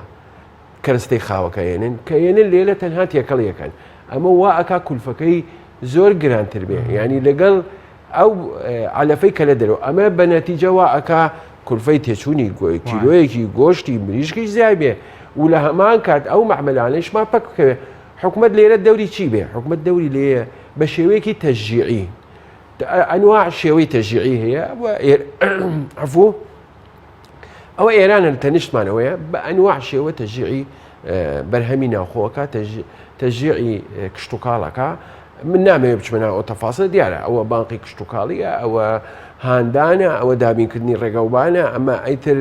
کەرستەی خاوەکەێنن کە ێنن لێلە تەنها تێکەڵیەکەن ئەمە وا ئەکا کولفەکەی زۆر گرانتر بێ ینی لەگەڵ ئەو علەفەی کە لە دەرەوە ئەمە بە نەتیجە وا ئەکا کولفەی تێچوونی کیلۆیەکی گۆشتی مریشکی زیای بێ و لە هەمان کات ئەو معمەلانەش ما پەکەوێ حکومت لێرە دەوری چی بێ حکومت دەوری لێە بە شێوەیەکی تەشجیعی ئەنواع شێوەی تەشجیعی هەیە عفو ئەوە ئێرانە تەنیشتمانەوەیە بە ئەنواع شێوە تەشجیعی بەرهەمی ناوخۆەکە تەشجیعی کشت و کاڵەکە من نامەوێت بچمەنە ئەو تەفاسە دیارە ئەوە بانقی کشت و کاڵیە ئەوە هاندانە ئەوە دابینکردنی ڕێگەوبانە ئەمە ئەیتر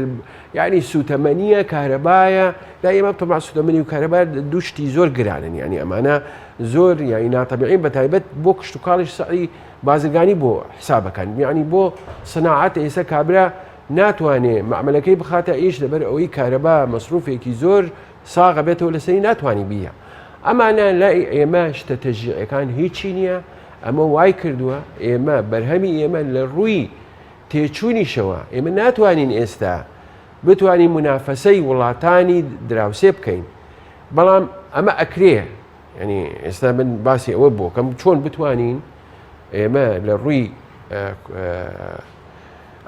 یعنی سوتەمەنیە کارەبایە لا ئێمە تەما سوتەمەنی و کارەبار دووشتی زۆر گرانن ینی ئەمانە زۆر یانی ناتەبیعین بە تایبەت بۆ کشت و کاڵیش سعی بازرگانی بۆ حسابەکەن یعنی بۆ سەناعەت ئێستا کابرا ناتوانێ معمەلەکەی بخاتە ئیش لەبەر ئەوەی کارەبا مەسروفێکی زۆر ساغە بێتەوە لەسەری ناتوانانی بیە ئەمانە لای ئێمە شتە تەشجیعەکان هیچی نییە ئەمە وای کردووە ئێمە بەرهەمی ئێمە لە ڕووی تێچوونیشەوە ئێمە ناتوانین ئێستا بتوانین منافەسەی وڵاتانی دراوسێ بکەین بەڵام ئەمە ئەکرێ ینی ئێستا من باسی ئەوە بۆ کەم چۆن بتوانین ئێمە لە ڕووی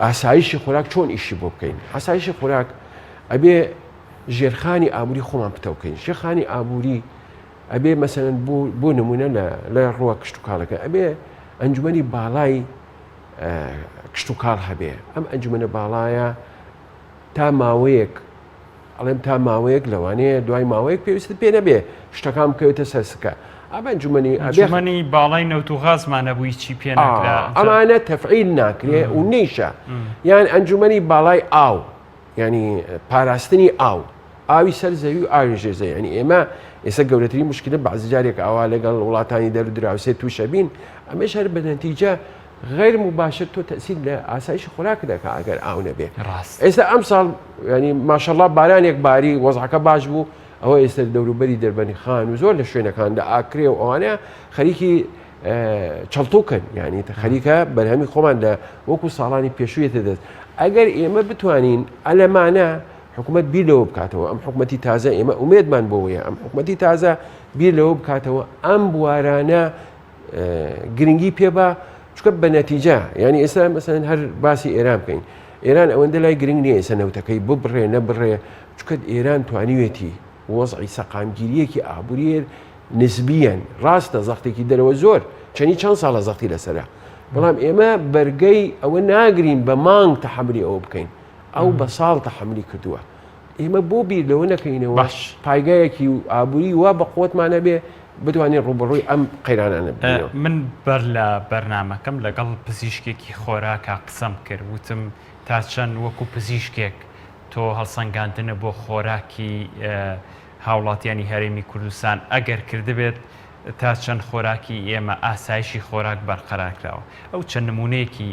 ئاسایشی خۆراک چۆن ئیشی بۆ بکەین ئاسایشی خۆراک ئەبێ ژێرخانی ئابووری خۆمان پتە بکەین ژێرخانی ئابووری ئەبێ مەسەرەن بۆ نمونە لە ڕووە کشت و کاڵەکە ئەبێ ئەنجومەنی باڵای کشت و کاڵ هەبێ ئەم ئەنجومەنە باڵایە تا ماوەیەک ئەڵێم تا ماوەیەک لەوانەیە دوای ماوەیەک پێویست پێ نەبێ شتەکان بکەوێتە سەرسکە ئەمە ئەنجومەنی باڵای نەوت و غازمانە بووی چی پێ ناکرا ئەمانە تەفعیل ناکرێ و نیشە یان ئەنجومەنی باڵای ئاو ینی پاراستنی ئاو ئاوی سەر زەوی و ئاوی ژێزە ینی ئێمە ئێستا گەورەترین مشکلە بەعزی جارێک ئاوا لەگەڵ وڵاتانی دەرو دراوسێت تووشە بین ئەمەش هەر بە نەتیجە غیر مباشر تۆ تەسیر لە ئاسایشی خۆراک دەکات ئەگەر ئاو نەبێ ئێستا ئەم ساڵ ینی ماشەڵڵا بارانێک باری وەزعەکە باش بوو ئەوە ئێستا دەوروبەری دەربەنی خان و زۆر لە شوێنەکاندا ئاکرێ و ئەوانە خەریکی چەڵتوکن ینی خەریکە بەرهەمی خۆمان لە وەکو ساڵانی پێشوویەتە دەست ئەگەر ئێمە بتوانین ئەلەمانە حکوومەت بیر لەوە بکاتەوە ئەم حکوومەتی تازە ئێمە ئومێدمان بۆیە ئەم حکوومەتی تازە بیر لەوە بکاتەوە ئەم بوارانە گرنگی پێبە چکە بە نەتیجە ینی ئێستا مەسەن هەر باسی ئێران بکەین ئێران ئەوەندە لای گرنگ نییە ئێستا نەوتەکەی ببڕێ نەبڕێ چکە ئێران توانیوێتی وەزعی سەقامگیریەکی ئابووریر نسبیەن ڕاستە زەختێکی دەرەوە زۆر چەند ساڵە زەختی لەسرە بەڵام ئێمە بەرگەی ئەوە ناگرین بە مانگ تەحملی ئەوە بکەین ئەو بە ساڵ تەحملی کردووە ئێمە بۆ بیر لەوە نەکەینەوە پایگایەکی و ئابووری وا بە قوتمانە بێ بتوانین ڕوبڕووی ئەم قەیرانانە من بەر لە بەرنامەکەم لەگەڵ پزیشکێکی خۆراکە قسەم کرد وتم تا چەند وەکو پزیشکێک تۆ هەڵسەنگاندنە بۆ خۆراکی هاوڵاتیانی هەرێمی کوردستان ئەگەر کردبێت تا چەند خۆراکی ئێمە ئاسایشی خۆراک بەرقەرارکراوە ئەو چەند نمونەیەکی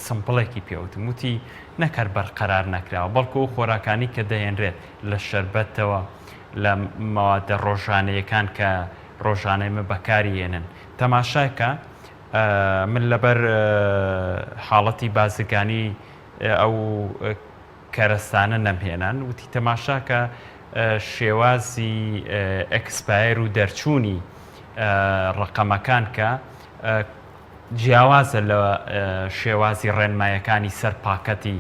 سمپڵێکی پێوتم وتی نەکەر بەرقەرار نەکراوە بەڵکو و خۆراکانی کە دەهێنرێت لە شەربەتەوە لە مەوادە ڕۆژانەیەکان کە ڕۆژانەیمە بەکاری هێنن تەماشاکە من لەبەر حاڵەتی بازرگانی ئەو کەرەستانە نەمهێنان وتی تەماشاکە شێوازی ئەکسپایر و دەرچوونی ڕقەمەکان کە جیاوازە لە شێوازی ڕێنمایەکانی سەر پاکەتی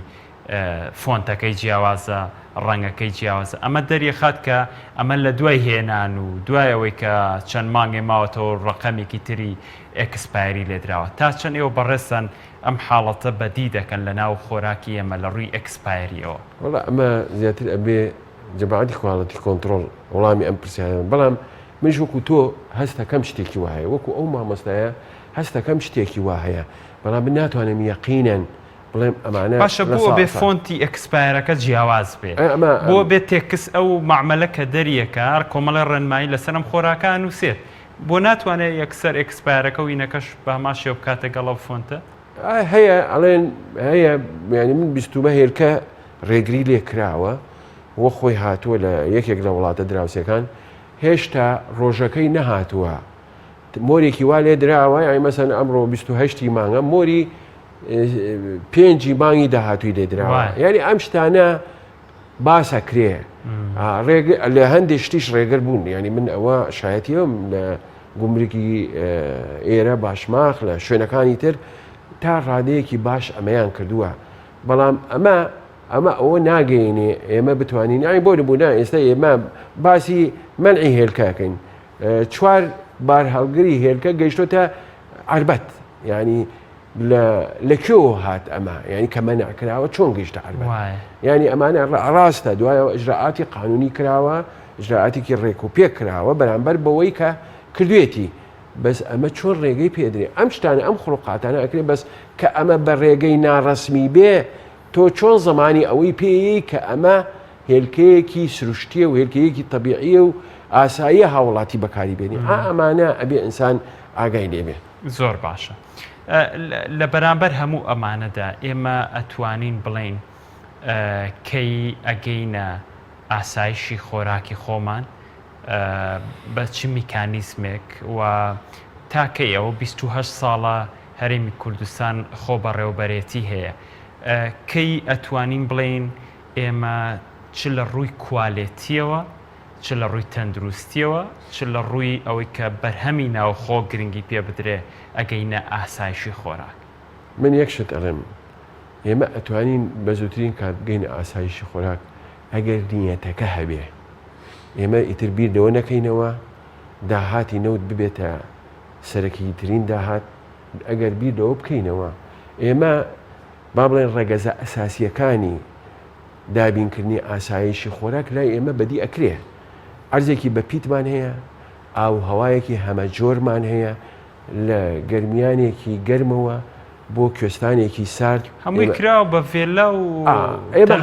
فۆنتەکەی جیاوازە ڕەنگەکەی جیاوازە ئەمە دەریخات کە ئەمە لە دوای هێنان و دوایەوەی کە چەند مانگێ ماوەتەوە ڕقەمێکی تری ئەکسپایری لێدراوە تا چەند ئێوە بەڕێستان ئەم حاڵەتە بەدی دەکەن لە ناو خۆراکی ئەمە لە ڕووی ئەکسپایریەوە وڵا ئەمە زیاتر ئەبێ جەماعەتی کوالەتی کۆنتترۆل وەڵامی ئەم پرسیارە بەڵام منش وەکو تۆ هەستەکەم شتێکی وایە وەکو ئەو مامۆستایە هەستەکەم شتێکی وا هەیە بەڵام من ناتوانم یەقینەن بڵێم ئەمانە باشە بۆ بێ فۆنتی ئەکسپایرەکە جیاواز بێ بۆ بێت تێکس ئەو معمەلە کە دەریەکە کۆمەڵی ڕێنمایی لەسەرم خۆراکان نووسێت بۆ ناتوانێت یەکسەر ئەکسپایرەکە و ئینەکەش بە هەما شێو بکاتە گەڵەو فۆنتە هەیە ئەڵێن هەیە ینی من بیستمە هێرکە ڕێگری لێ کراوە وە خۆی هاتووە لە یەکێک لە وڵاتە دراوسەکان هێشتا ڕۆژەکەی نەهاتووە مۆرێکی وا لێ دراوە یای مەسەن ئەمڕۆ 28 مانگە مۆری پێنجی مانگی داهاتووی لێدراوە یعنی ئەم شتانە باسە کرێ لە هەندێک شتیش ڕێگەر بوون ینی من ئەوە شایەتیەوەم لە گومرگی ئێرە باشماخ لە شوێنەکانی تر تا ڕادەیەکی باش ئەمەیان کردووە بەڵام ئەمە ئەوە ناگەینێ ئێمە بتوانین ئای بۆ نبوونا ئێستا ئێمە باسی منعی هێلکەکەین 4 بار هەڵگری هێلکە گەیشتۆتە عربەت ینی لە کێوە هات ئەمە ینی کە مەنعکراوە چۆن گەیشتە عربەت ینی ئەمانە ڕاستە دوایەوە ئجراعاتی قانونی کراوە ئجراعاتێکی ڕێک و پێک کراوە بەرامبەر بەوەی کە کردوێتی بەس ئەمە چۆن ڕێگەی پێدرێ ئەم شتانە ئەم خڕوقاتانە ئەکرێ بەس کە ئەمە بە ڕێگەی ناڕەسمی بێ تۆ چۆن زمانی ئەوەی پێیی کە ئەمە هێلکەیەکی سروشتیە و هێلکەیەکی تەبیعیە و ئاساییە هاوڵاتی بەکاری بێنی ئەمانە ئەبێ ئینسان ئاگای لێبێ زۆر باشە لە بەرامبەر هەموو ئەمانەدا ئێمە ئەتوانین بڵین کەی ئەگەینە ئاسایشی خۆراکی خۆمان بە چ میکانیزمێک و تاکەی ئەوە 28 ساڵە هەرێمی کوردستان خۆ بەڕێوەبەرێتی هەیە کەی ئەتوانین بڵین ئێمە چ لە ڕووی کوالێتیەوە چ لە ڕووی تەندروستیەوە چ لە ڕووی ئەوەی کە بەرهەمی ناوخۆ گرنگی پێ بدرێ ئەگەینە ئاسایشی خۆراک من یەک شت ئەڵێم ئێمە ئەتوانین بە زووترین کات بگەینە ئاسایشی خۆراک ئەگەر نیەتەکە هەبێ ئێمە ئیتر بیردەوە نەکەینەوە داهاتی نەوت ببێتە سەرەکی ترین داهات ئەگەر بیردەوە بکەینەوە ئێمە با بڵێن ڕێگەزە ئەساسیەکانی دابینکردنی ئاسایشی خۆراک لای ئێمە بەدی ئەکرێ عەرزێکی بە پیتمان هەیە ئاو هەوایەکی هەمە جۆرمان هەیە لە گەرمیانێکی گەرمەوە بۆ کوێستانێکی سارد هەمووی کراوە بە فێلە و ئێمە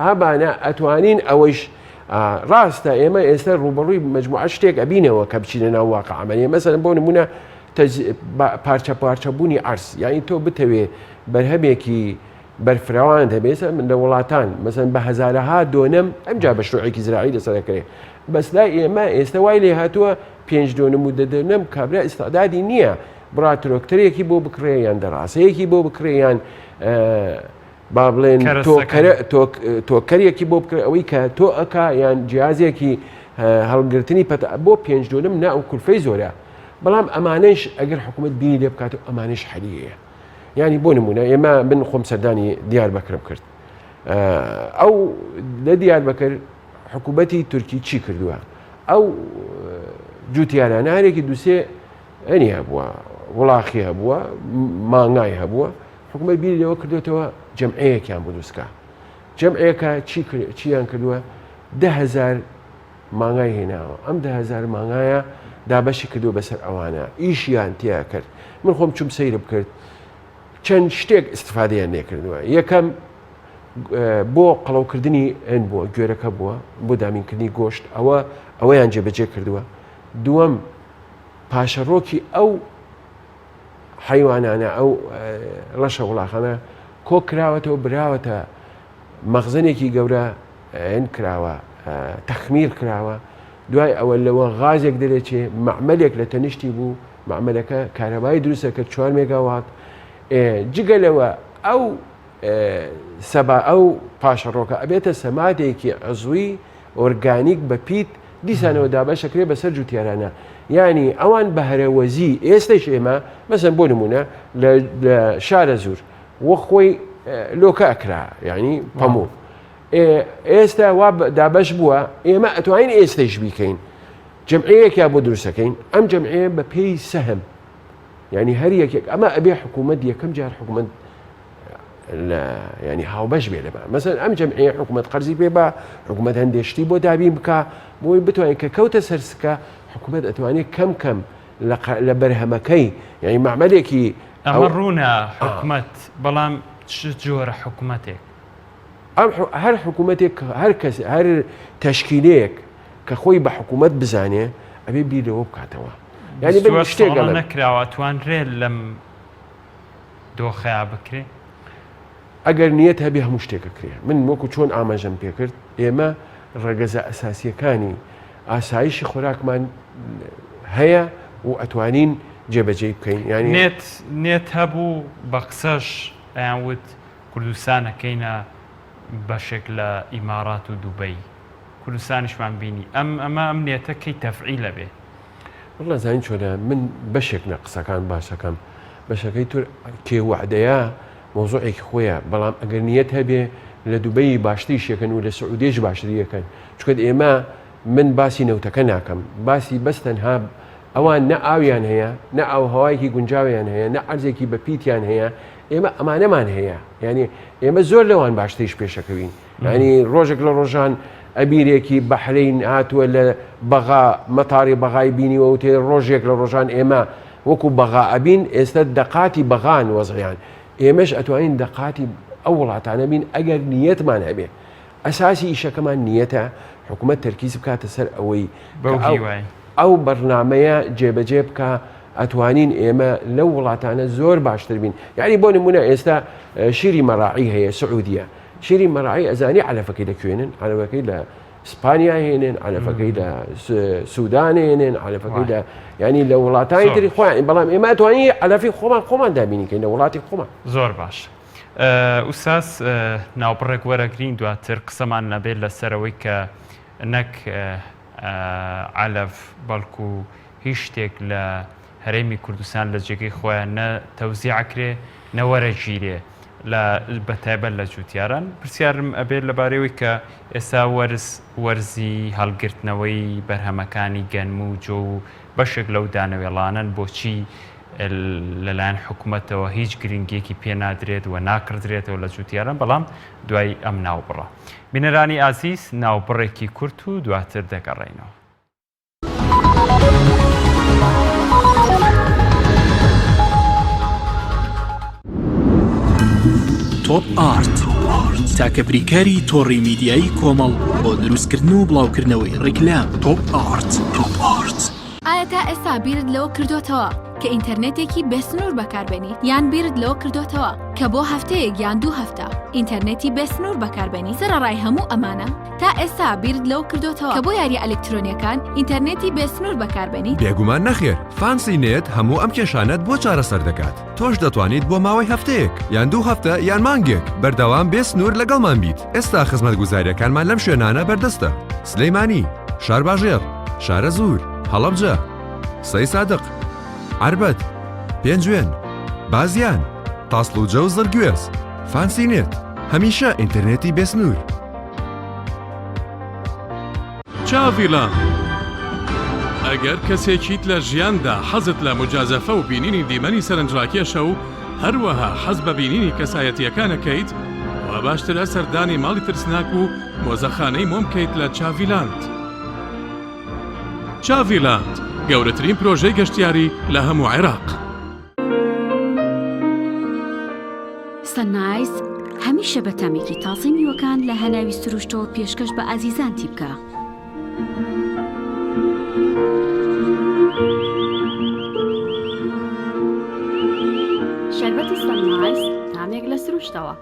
هەمانە ئەتوانین ئەوەش ڕاستە ئێمە ئێستا ڕوبەڕووی مجموعە شتێک ئەبینەوە کە بچینە ناو واقعەمەنیە مەسەلەن بۆ نمونە پارچە پارچەبوونی عەرز یعنی تۆ بتەوێ بەرهەمێکی بەرفراوان هەبێت من لە وڵاتان مەسەن بە هەزارەها دۆنم ئەمجا بە شروعێکی زراعی لەسەرەکرێ بەس لای ئێمە ئێستا وای لێ هاتووە 5 دۆنم و دەدەنم کابرا ئیستعدادی نییە بڕا ترۆکتەرێکی بۆ بکڕێ یان دەڕاستەیەکی بۆ بکڕێ یان با بڵێن تۆکەرێکی بۆ بکرێ ئەوەی کە تۆ ئەکا یان جیازێکی هەڵگرتنی بۆ 5 دۆنم نا ئەو کولفەی زۆرە بەڵام ئەمانەش ئەگەر حکوومەت بینی لێ بکات و ئەمانش حەلیەیە ینی بۆ نمونە ئێمە من خۆم سەردانی دیاربەکرم کرد ئەو لە دیاربەکر حکوومەتی تورکی چی کردووە ئەو جوتیارانە هەرێکی دووسێ ئەنی هەبووە وڵاخی هەبووە مانگای هەبووە حکوومەت بیری لەوە کردوێتەوە جەمعەیەکیان بۆ دروستکە جەمعەیەکە چیان کردووە 10,000 مانگای هێناوە ئەم 10,000 مانگایە دابەشی کردووە بەسەر ئەوانە ئیشیان تیا کرد من خۆم چوم سەیرە بکرد چەند شتێک استفادەیان لێکردووە یەکەم بۆ قەڵەوکردنی ئەن بووە گوێرەکە بووە بۆ دامینکردنی گۆشت ئەوەیان جێبەجێ کردووە دووەم پاشەڕۆکی ئەو حیوانانە ئەو ڕەشە وڵاخانە کۆ کراوەتەوە براوەتە مەخزنێکی گەورە ئەن کراوە تەخمیر کراوە دوای ئەوە لەوە غازێک دەرێچێ مەعمەلێک لە تەنیشتی بوو مەعمەلەکە کارەبایی دروستە کرد 4 مێگاوات جگەلەوە ئەو سەبا ئەو پاشەڕۆکە ئەبێتە سەمادێکی عزووی ئۆرگانیک بە پیت دیسانەوە دابەشەکرێ بەسەر جوتیارانە ینی ئەوان بە هەرەوەزی ئێستش ئێمە مەسەن بۆ نمونە لە شارە زور وە خۆی لۆکە ئەکرا ینی پەموو ئێستا وا دابەش بووە ئێمە ئەتوانین ئێستەش بیکەین جەمعەیەکیا بۆ دروستەکەین ئەم جەمعەیە بە پێی سەهم ینی هەر یەکێک ئەمە ئەبێ حکوومەت یەکەم جار حکوومەت ینی هاوبەش بێ لەبە مەسەن ئەم جەمعەیە حکوومەت قەرزی پێ بە حکوومەت هەندێشتی بۆ دابین بکە بۆی بتوانین کە کەوتە سەرسکە حکوومەت ئەتوانێت کەم لە بەرهەمەکەی یعنی معمەلێکی ئەمە ڕوونە حکوومەت بەڵام چ جۆرە حکوومەتێک هەر حکوومەتێک هەر تەشکیلەیەک کە خۆی بە حکوومەت بزانێ ئەبێ بیرەوە بکاتەوە ینی شتێک نەکراوە توانرێت لەم دۆخەیا بکرێ ئەگەر نیەت هەبێ هەموو شتێکەکرێ من وەکو چۆن ئاماژەم پێکرد ئێمە ڕێگەزە ئەساسیەکانی ئاسایشی خۆراکمان هەیە و ئەتوانین جێبەجێ بکەین ینی نێت هەبوو بە قسەش ئەیانوت کوردستانەکەینە بەشێک لە ئیمارات و دووبەی کوردستانیشمان بینی ئەم نێتەکەی تەفعیل لە بێ وڵا زانین چۆنە من بەشێک لە قسەکان باشەکەم بەشەکەی تر کێوەعدەیە مۆزوعێکی خۆیە بەڵام ئەگەر نیەت هەبێ لە دووبەی باشتری شەکەن و لە سعودێش باشتریەکەن چکە ئێمە من باسی نەوتەکە ناکەم باسی بەستەنها ئەوان نە ئاویان هەیە نە ئاو هەوایەکی گونجاویان هەیە نە عەرزێکی بە پیتیان هەیە ئێمە ئەمانەمان هەیە ینی ئێمە زۆر لەوان باشتریش پێشەکەوین ینی ڕۆژێک لە ڕۆژان ئەبیرێکی بەحرین هاتووە لە بەغا مەتاری بەغای بینیوە و تێ ڕۆژێک لە ڕۆژان ئێمە وەکو بەغا ئەبین ئێستا دەقاتی بەغان وەزعیان ئێمەش ئەتوانین دەقاتی ئەو وڵاتانە بین ئەگەر نیەتمان هەبێ ئەساسی ئیشەکەمان نیەتە حکوومەت تەرکیز بکاتە سەر ئەوەی ئەو بەرنامەیە جێبەجێ بکە ئەتوانین ئێمە لەو وڵاتانە زۆر باشتر بین یعنی بۆ نمونە ئێستا شیری مەراعی هەیە سعودیە شیری مەراعی ئەزانی علەفەکەی دەکوێنن علەفەکەی لە ئیسپانیا هێنن علەفەکەی لە سوودان هێنن علەفەکەی لە ینی لە وڵاتانی تری خۆیان بەڵام ئێمە ئەتوانی علەفی خۆمان دابینیکەین لە وڵاتی خۆمان زۆر باش ئوستاس ناوبڕێک وەرەگرین دواتر قسەمان نەبێت لەسەرەوەی کە نەک علەف بەڵکو هیچ شتێک لە هەرێمی کوردستان لە جێگەی خۆیان نە تەوزیعکرێ نەوەرەگیرێ بەتایبەت لە جوتیاران پرسیارم ئەبێت لەبارەوەی کە ئێستا وەرزی هەڵگرتنەوەی بەرهەمەکانی گەنم و جۆ و بەشێک لەو دانەوێڵانن بۆچی لەلایەن حکوومەتەوە هیچ گرنگێکی پێ نادرێت و ناکردرێتەوە لە جوتیاران بەڵام دوای ئەم ناوبڕە بینەرانی ئازیز ناوبڕێکی کورت و دواتر دەگەڕێنەوە. تۆپ ئارت تاکە بریکاری تۆڕی میدیایی کۆمەڵ بۆ دروستکردن و بڵاوکردنەوەی ڕیکلام تۆپ ئارت. ئایا تا ئێستا بیرت لەوە کردوتەوە کە ئینتەرنێتێکی بێسنوور بەکاربێنیت یان بیرت لەوە کردوتەوە کە بۆ هەفتەیەک یان 2 هەفتە ئینتەرنێتی بێسنوور بەکاربێنی سەرەڕای هەموو ئەمانە تا ئێستا بیرت لەوە کردوتەوە کە بۆ یاری ئەلکترۆنیەکان ئینتەرنێتی بێسنوور بەکاربێنی بێگومان نەخێر فانسی نێت هەموو ئەم کێشانەت بۆ چارەسەر دەکات تۆش دەتوانیت بۆ ماوەی هەفتەیەک یان 2 هەفتە یان مانگێک بەردەوام بێسنوور لەگەڵمان بیت ئێستا خزمەتگوزاریەکانمان لەم شوێنانە بەردەستە سلەیمانی شارباژێر شارە زوور هەڵەبجە سەی سادق عربەت پێنجوێن بازیان تاسڵوجە و زەرگوێز فانسی نێت هەمیشە ئینتەرنێتی بێسنوور. چاڤیلان ئەگەر کەسێکیت لە ژیاندا حەزت لە مجازەفە و بینینی دیمەنی سەرنجڕاکێشە و هەروەها حەز بە بینینی کەسایەتیەکانەکەیت و باشترە سەردانی ماڵی ترسناک و مۆزەخانەی مۆم بکەیت لە چاڤیلاند. چاڤیلاند گەورەترین پرۆژەی گەشتیاری لە هەموو عێراق. سەنایز هەمیشە بە تامێکی تازەی میوەکان لە هەناوی سروشتەوە پێشکەش بە ئازیزانتی بکە. شەربەتی سەنایز تامێک لە سروشتەوە.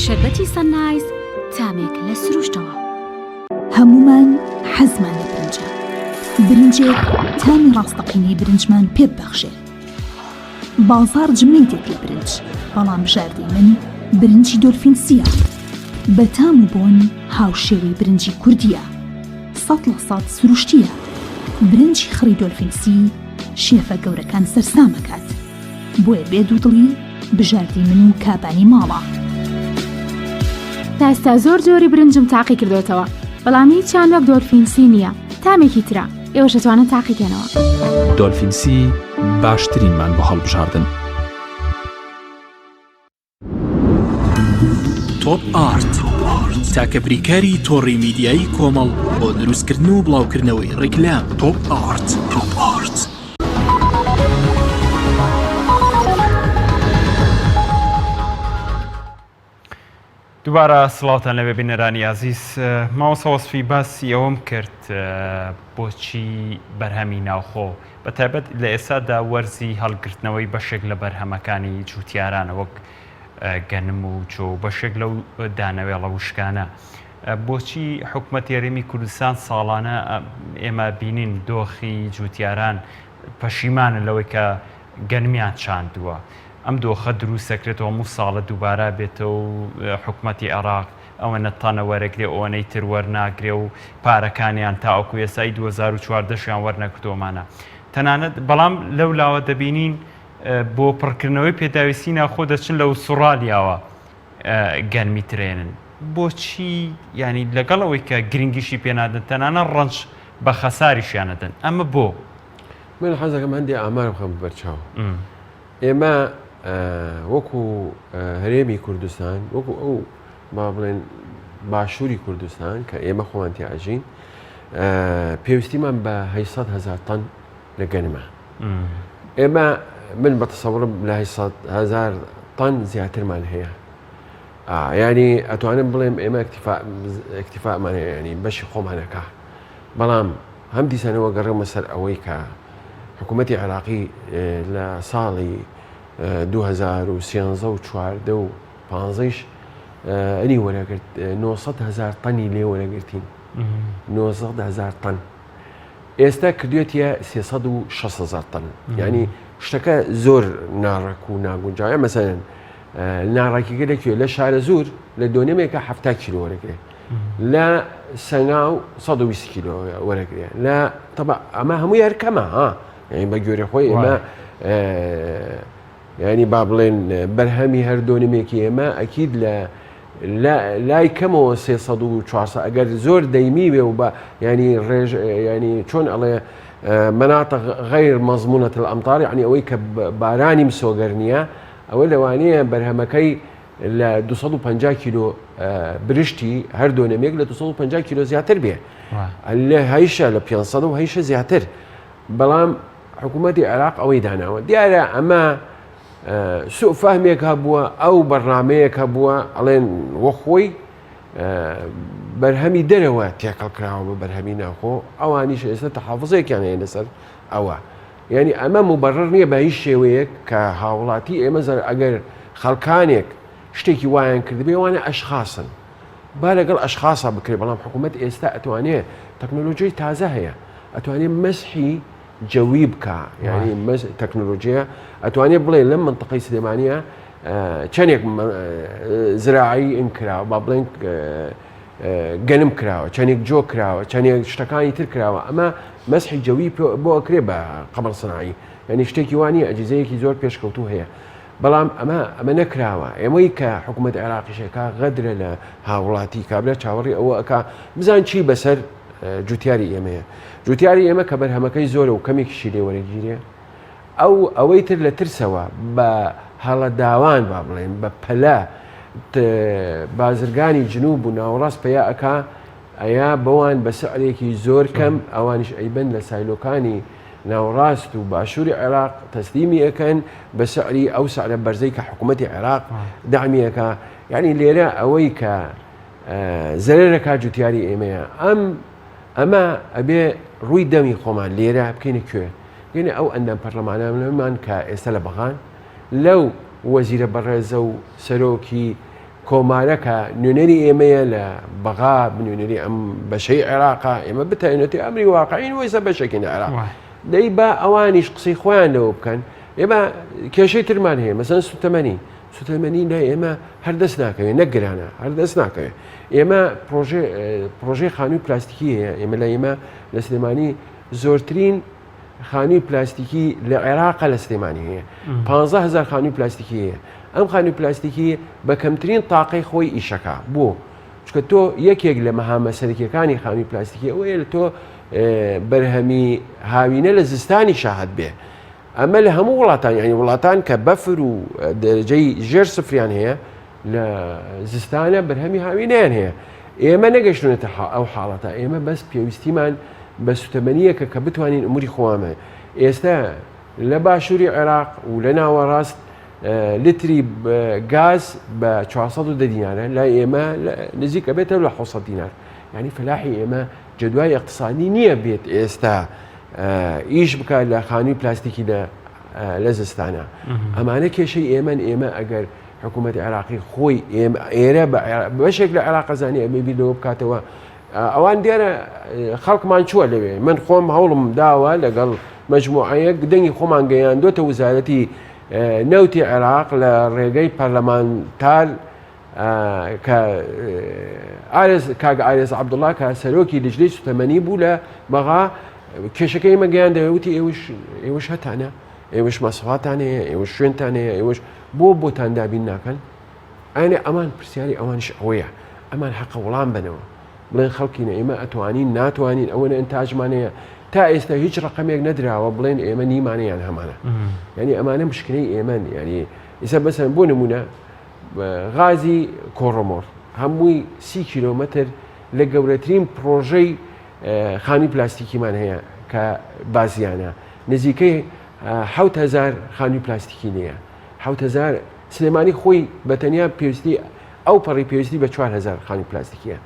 شەربەتی سەنایز تامێک لە سروشتەوە. هەمومان حەزمان لە برنجە. برنجێک تامی ڕاستەقینەی برنجمان پێ ببەخشێ. بازار جمەی دێت لە برنج بەڵام بژاردەی من برنجی دۆلفینسیە. بە تام و بۆن هاوشێوەی برنجی کوردیە. 100% سروشتیە. برنجی خڕی دۆلفینسی شێفە گەورەکان سەرسامەکات. بۆیە بێ دوودڵی بژاردەی من و کابانی ماڵە. تا ئێستا زۆر جۆری برنجم تاقی کردوێتەوە بەڵام هیچیان وەک دۆلفینسی نییە. تامێکی ترە ئێوەش دەتوانن تاقیکەنەوە. دۆلفینسی باشترینمان بۆ هەڵبژاردن. تۆپ ئارت تاکە بریکاری تۆڕی میدیایی کۆمەڵ بۆ دروستکردن و بڵاوکردنەوەی ڕیکلام تۆپ ئارت. دووبارە سڵاوتان لەبێ بینەرانی عزیز ماوەسە وەسفی باسی ئەوەم کرد بۆچی بەرهەمی ناوخۆ بەتایبەت لە ئێستادا وەرزی هەڵگرتنەوەی بەشێک لە بەرهەمەکانی جوتیارانە وەک گەنم و جۆ بەشێک لەو دانەوێڵە وشکانە بۆچی حکوومەت هەرێمی کوردستان ساڵانە ئێمە بینین دۆخی جوتیاران پەشیمانن لەوەی کە گەنمیان چاندووە ئەم دۆخە دروست سەکرێتەوە هەموو ساڵە دووبارە بێتەوە حکوومەتی عێراق ئەوە نەتانە وەرەگرێ ئەوەنەی تر وەرناگرێ و پارەکانیان تاوەکو ئێسای 2014یان وەرنەکردۆمانە تەنانەت بەڵام لەو لاوە دەبینین بۆ پڕکردنەوەی پێداویستی ناخۆ دەچن لە ئوسترالیاوە گەنمی ترێنن بۆچی ینی لەگەڵەوەی کە گرنگیشی پێنادن تەنانە ڕەنج بە خەساریشیانەدەن ئەمە بۆ من حەزەکەم هەندێک ئامار بخەم بەرچاو ئێمە وەکو هەرێمی کوردستان وەکو ئەو با بڵێن باشووری کوردستان کە ئێمە خۆمان تیاژین پێویستیمان بە 800,000 تەن لە گەنمە ئێمە من بە تەسەوڕم لە 800,000 تەن زیاترمان هەیە ینی ئەتوانم بڵێم ئێمە ئەکتیفامان هەیە ینی بەشی خۆمانەکە بەڵام هەم دیسانەوە گەڕێمە سەر ئەوەی کە حکوومەتی عێراقی لە ساڵی 2013 و 14 و 15ش ئەنی وەرەگرت 900,000 تەنی لێ وەرەگرتین 900,000 تەن ئێستا کردوێتە 360,000 تەن ینی شتەکە زۆر ناڕەک و ناگونجاوە مەسەرەن ناڕێکیگە لەکوێ لە شارە زۆر لە دۆنێمێکە 70 کیلۆ وەرەگرێ لە سەنگاو 120 کیلۆ وەرەگرێ لە تەبع ئەمە هەمووی هەرکەمە ینی بە گوێرە خۆی ئێمە ینی با بڵێن بەرهەمی هەر دۆنمێکی ئێمە ئەکید لای کەمەوە 300 و 400 ئەگەر زۆر دەیمی وێ و بە ینی ڕێژ ینی چۆن ئەڵێ مناطق غیر مەزمونەت الأمطار ینی ئەوەی کە بارانی مسۆگەر نییە ئەوە لەوانەیە بەرهەمەکەی لە 250 کیلۆ برشتی هەر دۆنەمێک لە 250 کیلۆ زیاتر بێ لە هەیشە لە 500 و هەیشە زیاتر بەڵام حکوومەتی عێراق ئەوەی داناوە دیارە ئەمە سوء فەهمێک هەبووە ئەو بەرنامەیەک هەبووە ئەڵێن وەخۆی بەرهەمی دەرەوە تێکەڵ کراوە بە بەرهەمی ناخۆ ئەوانیش ئێستا تەحافزێکیان هەیە لەسەر ئەوە یعنی ئەمە مبەرڕ نییە بە هیچ شێوەیەک کە هاوڵاتی ئێمە ئەگەر خەڵکانێک شتێکی وایان کردبێ وانە ئەشخاصن با لەگەڵ ئەشخاصا بکرێت بەڵام حکوومەت ئێستا ئەتوانێت تەکنۆلۆژیای تازە هەیە ئەتوانێت مەسحی جەوی بکە ینی تەکنۆلۆژیە ئەتوانێت بڵێ لەم منطقەی سلێمانیە چەندێک زراعی ئینکراوە با بڵێن گەنم کراوە چەندێک جۆ کراوە چەندێک شتەکانی تر کراوە ئەمە مەسحی جەوی بۆ ئەکرێ بە قەمەر سنایی ینی شتێکی وانی ئەجزەیەکی زۆر پێشکەوتوو هەیە بەڵام ئەمە نەکراوە ئێمەی کە حکوومەت عێراقیشەکە غەدرە لە هاوڵاتی کابرا چاوەڕی ئەوە ئەکا بزان چی بەسەر جوتیاری ئێمەیە جوتیاری ئێمە کە بەرهەمەکەی زۆرە و کەمێکیشی لێ وەرەگیرێ ئەوەی تر لە ترسەوە بە هەڵە داوان با بڵێن بە پەلە بازرگانی جنوب و ناوەڕاست پێیا ئەکا ئەیا بەوان بە سعرێکی زۆر کەم ئەوانش ئەیبەن لە سایلۆکانی ناوەڕاست و باشووری عێراق تەسلیمی ئەەکەن بە سعری ئەو سعرە بەرزەی کە حکوومەتی عێراق دامیەکە یعنی لێرە ئەوەی کە زەرەرەکە جوتیاری ئێمەیە ئەمە ئەبێ ڕووی دەمی خۆمان لێرە بکەینە کوێ یعنی ئەو ئەندەم پەرلەمانەمان کە ئێستا لە بەغان لەو وەزیرە بەڕێزە و سەرۆکی کۆمارەکە نوێنەری ئێمەیە لە بەغا بنوێنەری ئەم بەشەی عێراقا ئێمە بتەینەتی ئەمری واقعین وەیسە بەشێکی لە عێراق دەی بە ئەوانیش قسەی خۆیان لەوە بکەن ئێمە کێشەی ترمان هەیە مەسەن سوتەمەنی لای ئێمە هەردەست ناکەوێت نەگرانە هەردەست ناکەوێت ئێمە پرۆژەی خانووی پلاستیکی هەیە ئێمە لە ئێمە لە سلێمانی زۆرترین خانووی پلاستیکی لە عێراقا لە سلێمانی هەیە 15,000 خانووی پلاستیکی هەیە ئەم خانووی پلاستیکی بە کەمترین تاقەی خۆی ئیشەکە بۆ چکە تۆ یەکێک لە مەهامە سەرەکیەکانی خانووی پلاستیکی ئەوەیە لە تۆ بەرهەمی هاوینە لە زستانی شاهد بێ ئەمە لە هەموو وڵاتان یعنی وڵاتان کە بەفر و دەرەجەی ژێر سفریان هەیە لە زستانە بەرهەمی هاوینیان هەیە ئێمە نەگەشتونێتە ئەو حاڵەتە ئێمە بەس پێویستیمان بە سوتەمەنیەکە کە بتوانین ئەموری خۆمە ئێستا لە باشووری عێراق و لە ناوەڕاست لتری گاز بە 410 دینارە لای ئێمە نزیکە بێتە لە 600 دینار یعنی فلاحی ئێمە جدوای اقتصادی نییە بێت ئێستا ئیش بکات لە خانووی پلاستیکی لە زستانە ئەمانە کێشەی ئێمە ئەگەر حکوومەتی عێراقی خۆی ئێرە بەشێک لە عێراقەزانی ئەمە بیرەوە بکاتەوە ئەوان دیارە خەڵکمان چووە لەوێ من خۆم هەوڵم داوە لەگەڵ مجموعەیەک دەنگی خۆمان گەیاندۆتە وزارەتی نەوتی عێراق لە ڕێگەی پەرلەمانتار کاگ ئارێز عەبدوڵڵا کە سەرۆکی لیژنەی سوتەمەنی بوو لە بەغا کێشەکەی مەگەیاندەوە وتی ئێوەش هەتانە ئێوەش مەسەڵاتانەیە ئێوەش شوێنتانەیە ئێوەش بۆتان دابین ناکەن ئەنێ ئەمان پرسیاری ئەوانش ئەوەیە ئەمان حەقە وەڵام بنەوە بڵێن خەڵکینە ئێمە ئەتوانین ناتوانین ئەوەنە ئەنتاجمانەیە تا ئێستا هیچ ڕقمێک نەدراوە بڵێن ئێمە نیمانەیان هەمانە ینی ئەمانە مشکلەی ئێمەن ینی ئێستا بەسەن بۆ نمونە غازی کۆڕۆمۆر هەمووی 30 کیلۆمەتر لە گەورەترین پرۆژەی خانی پلاستیکیمان هەیە کە بازیانە نزیکەی 7,000 خانی پلاستیکی نییە 7,000 سلێمانی خۆی بەتەنیا پێویستی ئەو پەڕی پێویستی بە 4,000 خانی پلاستیکیە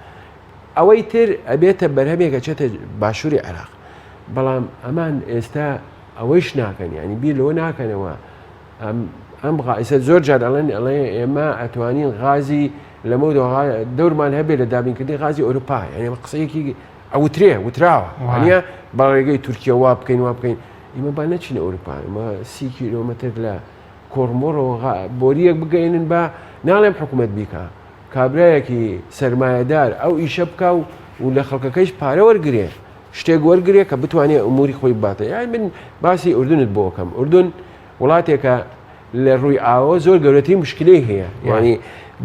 ئەوەی تر ئەبێتە بەرهەمێکە چێتە باشووری عێراق بەڵام ئەمان ئێستا ئەوەیش ناکەن ینی بیر لەوە ناکەنەوە ئەم ئێستا زۆر جار ئەڵێ ئێمە ئەتوانین غازی لەمە دەورمان هەبێت لە دابینکردنی غازی ئەوروپا ینی قسەیەکی وتراوە وانە بە ڕێگەی تورکیا وا بکەین وا بکەین ئێمە با نەچینە ئەوروپا ئمە 30 کیلۆمەتر لە کۆڕمۆڕەوە بۆریەک بگەینن بە ناڵێم حکوومەت بیکە کابرایەکی سەرمایەدار ئەو ئیشە بکە و لە خەڵکەکەیش پارە وەرگێ شتێک وەرگێ کە بتوانێت ئەموری خۆی باتە یان من باسی ئوردونت بۆکەم ئوردون وڵاتێکە لە ڕووی ئاوە زۆر گەورەترین مشکلەی هەیە ینی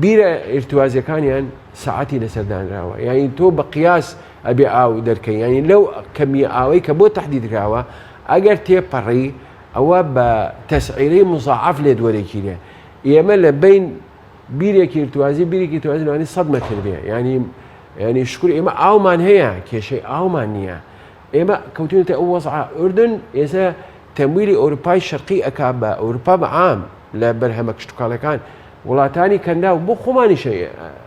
بیرە ئرتوازیەکانیان سەعاتی لەسەردانراوە یعنی تۆ بە قیاس ئەبێ ئاو دەرکەی ینی لەو کەمی ئاوەی کە بۆ تەحدیدراوە ئەگەر تێپەڕی ئەوە بە تەسعیرەی مزاعف لێ دووەرێکیرێ ئێمە لە بین بیرێکی ئرتوازی بیرێکی توازیوانی 100 مەتر بێ ینی شکر ئێمە ئاومان هەیە کێشەی ئاومان نییە ئێمە کەوتونێتە ئەو وەزع ئوردن ئێستا تەمویلی ئەوروپای شەرقی ئەکا بە ئەوروپا بەعام لە بەرهەمە کشتتوکاڵەکان وڵاتانی کەندا و بۆ خۆمانیش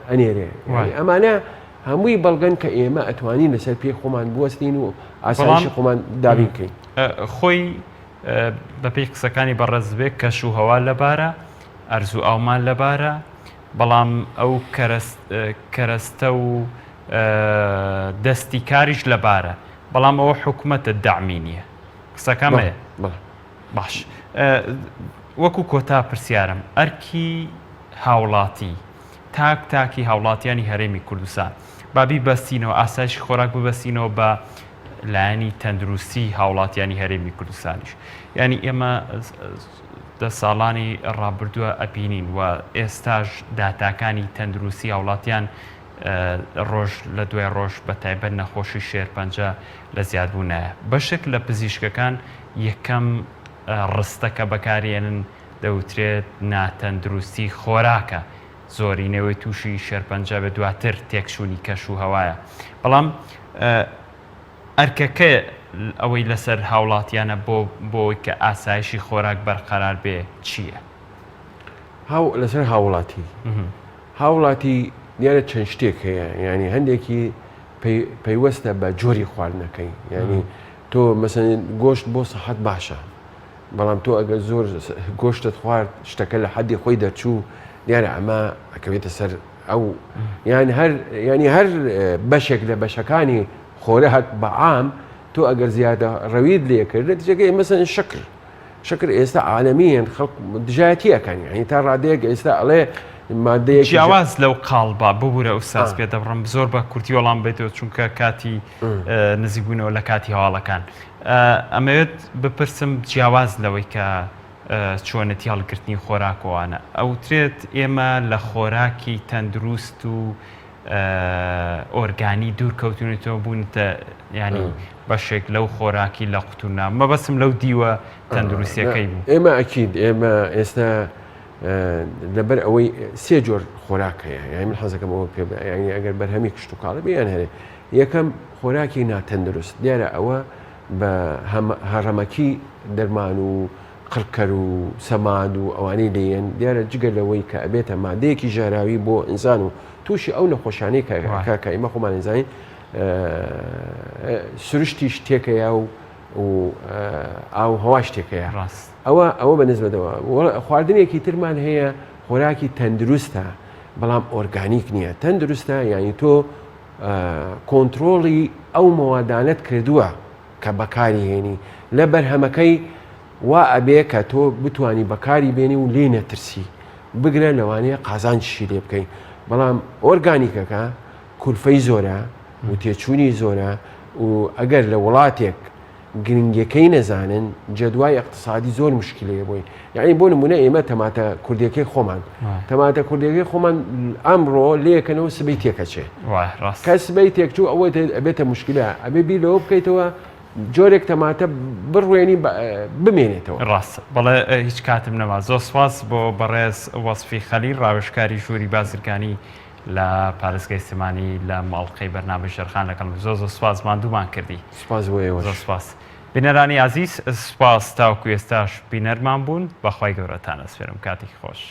ئەنێرێ ئەمانە هەمووی بەڵگەن کە ئێمە ئەتوانین لەسەر پێی خۆمان بوەستین و ئاسایشی خۆمان دابین بکەین خۆی بەپێی قسەکانی بەڕێزبێک کەش و هەوا لەبارە ئەرزوو ئاومان لەبارە بەڵام ئەو کەرەستە و دەستی کاریش لەبارە بەڵام ئەوە حکوومەتە داعمی نییە قسەکەمەیە باش وەکو کۆتا پرسیارم ئەرکی هاوڵاتی تاکی هاوڵاتیانی هەرێمی کوردستان بابی بەستینەوە ئاسایشی خۆراک ببەستینەوە بە لایەنی تەندروستی هاوڵاتیانی هەرێمی کوردستانیش ینی ئێمە دە ساڵانی ڕابردووە ئەبینین و ئێستاش داتاکانی تەندروستی هاوڵاتیان ڕۆژ لە دوای ڕۆژ بە تایبەت نەخۆشی شێرپەنجە لە زیادبوونایە بەشێک لە پزیشکەکان یەکەم ڕستەکە بەکارێنن دەوترێت ناتەندروستی خۆراکە زۆرینەوەی تووشی شێرپەنجە بە دواتر تێکشوونی کەش و هەوایە بەڵام ئەرکەکە ئەوەی لەسەر هاوڵاتیانە بۆی کە ئاسایشی خۆراک بەرقەرار بێ چییە؟ لەسەر هاوڵاتی دیارە چەند شتێک هەیە ینی هەندێکی پەیوەستە بە جۆری خواردنەکەی ینی تۆ مەسەن گۆشت بۆ سەحەت باشە بەڵام تۆ ئەگەر زۆر گۆشتت خوارد شتەکە لە حەدی خۆی دەرچوو دیارە ئەمە ئەکەوێتە سەر ئەو ینی هەر بەشێک لە بەشەکانی خۆراک بەعام تۆ ئەگەر زیادە ڕەوید لێکرد نەتیجەکەی مەسەن شکر ئێستا عالەمیان خەڵک دژایەتیەکەن ینی تا ڕادەیەک ئێستا ئەڵێ مادەیەک جیاواز لەو قاڵبا ببوورە ئوستاز پێ دەبڕم زۆر بە کورتی وەڵام بێتەوە چونکە کاتی نزیکبوونەوە لە کاتی هەواڵەکان ئەمەوێت بپرسم جیاواز لەوەی کە چۆنەتی هەڵگرتنی خۆراکەوانە ئەوترێت ئێمە لە خۆراکی تەندروست و ئۆرگانی دوورکەوتونێتەوە بوونتە ینی بەشێک لەو خۆراکی لە قوتونا مەبەسم لەو دیوە تەندروستیەکەی بوو ئێمە ئەکید ئێمە ئێستا لەبەر ئەوەی سێ جۆر خۆراک هەیە یانی من حەزەکەمەوە پێ ینی ئەگەر بەرهەمی کشتتوکاڵە بیان هەرێ یەکەم خۆراکی ناتەندروست دیارە ئەوە بە هەڕەمەکی دەرمان و قڕکەر و سەماد و ئەوانەی لێن دیارە جگە لەوەی کە ئەبێتە مادەیەکی ژاراوی بۆ ئینسان و تووشی ئەو نەخۆشانەی کە ئێمە خۆمان نزانین سروشتیش تێکەیە و ئاو هەواش تێکەیە ئەوە بەنسبەتەوە خواردنێکی ترمان هەیە خۆراکی تەندروستە بەڵام ئۆرگانیک نییە تەندروستە یانی تۆ کۆنتترۆڵی ئەو مەوادانت کردووە کە بەکاری هێنی لە بەرهەمەکەی وا ئەبێ کە تۆ بتانی بەکاری بێنی و لێ نەترسی بگرە لەوانەیە قازانشی لێ بکەین بەڵام ئۆرگانیکەکە کولفەی زۆرە و تێچوونی زۆرە و ئەگەر لە وڵاتێک گرنگەکەی نەزانن جەدوای اقتصادی زۆر مشکلەیە بۆی یعنی بۆ نمونە ئێمە تەماتە کوردەکەی خۆمان تەماتە کوردەکەی خۆمان ئەمڕۆ لێکەنەوە سبەی تێکەچێ کە سبەی تێکچوو ئەوە ئەبێتە مشکلە ئەبێ بیرەوە بکەیتەوە جۆرێک تەماتە بڕوێنی بمێنێتەوە ڕاست بەڵێ هیچ کاتم نەما زۆر سواس بۆ بەڕێز وەسفی خەلیل ڕاوێژکاری ژووری بازرگانی لە پارێزگای سلێمانی لە ماڵقەی بەرنامەی شەرخان لەگەڵ زۆر سواس ماندوومان کردی سپاس بۆ ئێوە زۆر سواس بینەرانی عزیز سپاس تاوکو ئێستاش بینەرمان بوون بەخوای گەورەتان ئەسپێرم کاتێکی خۆش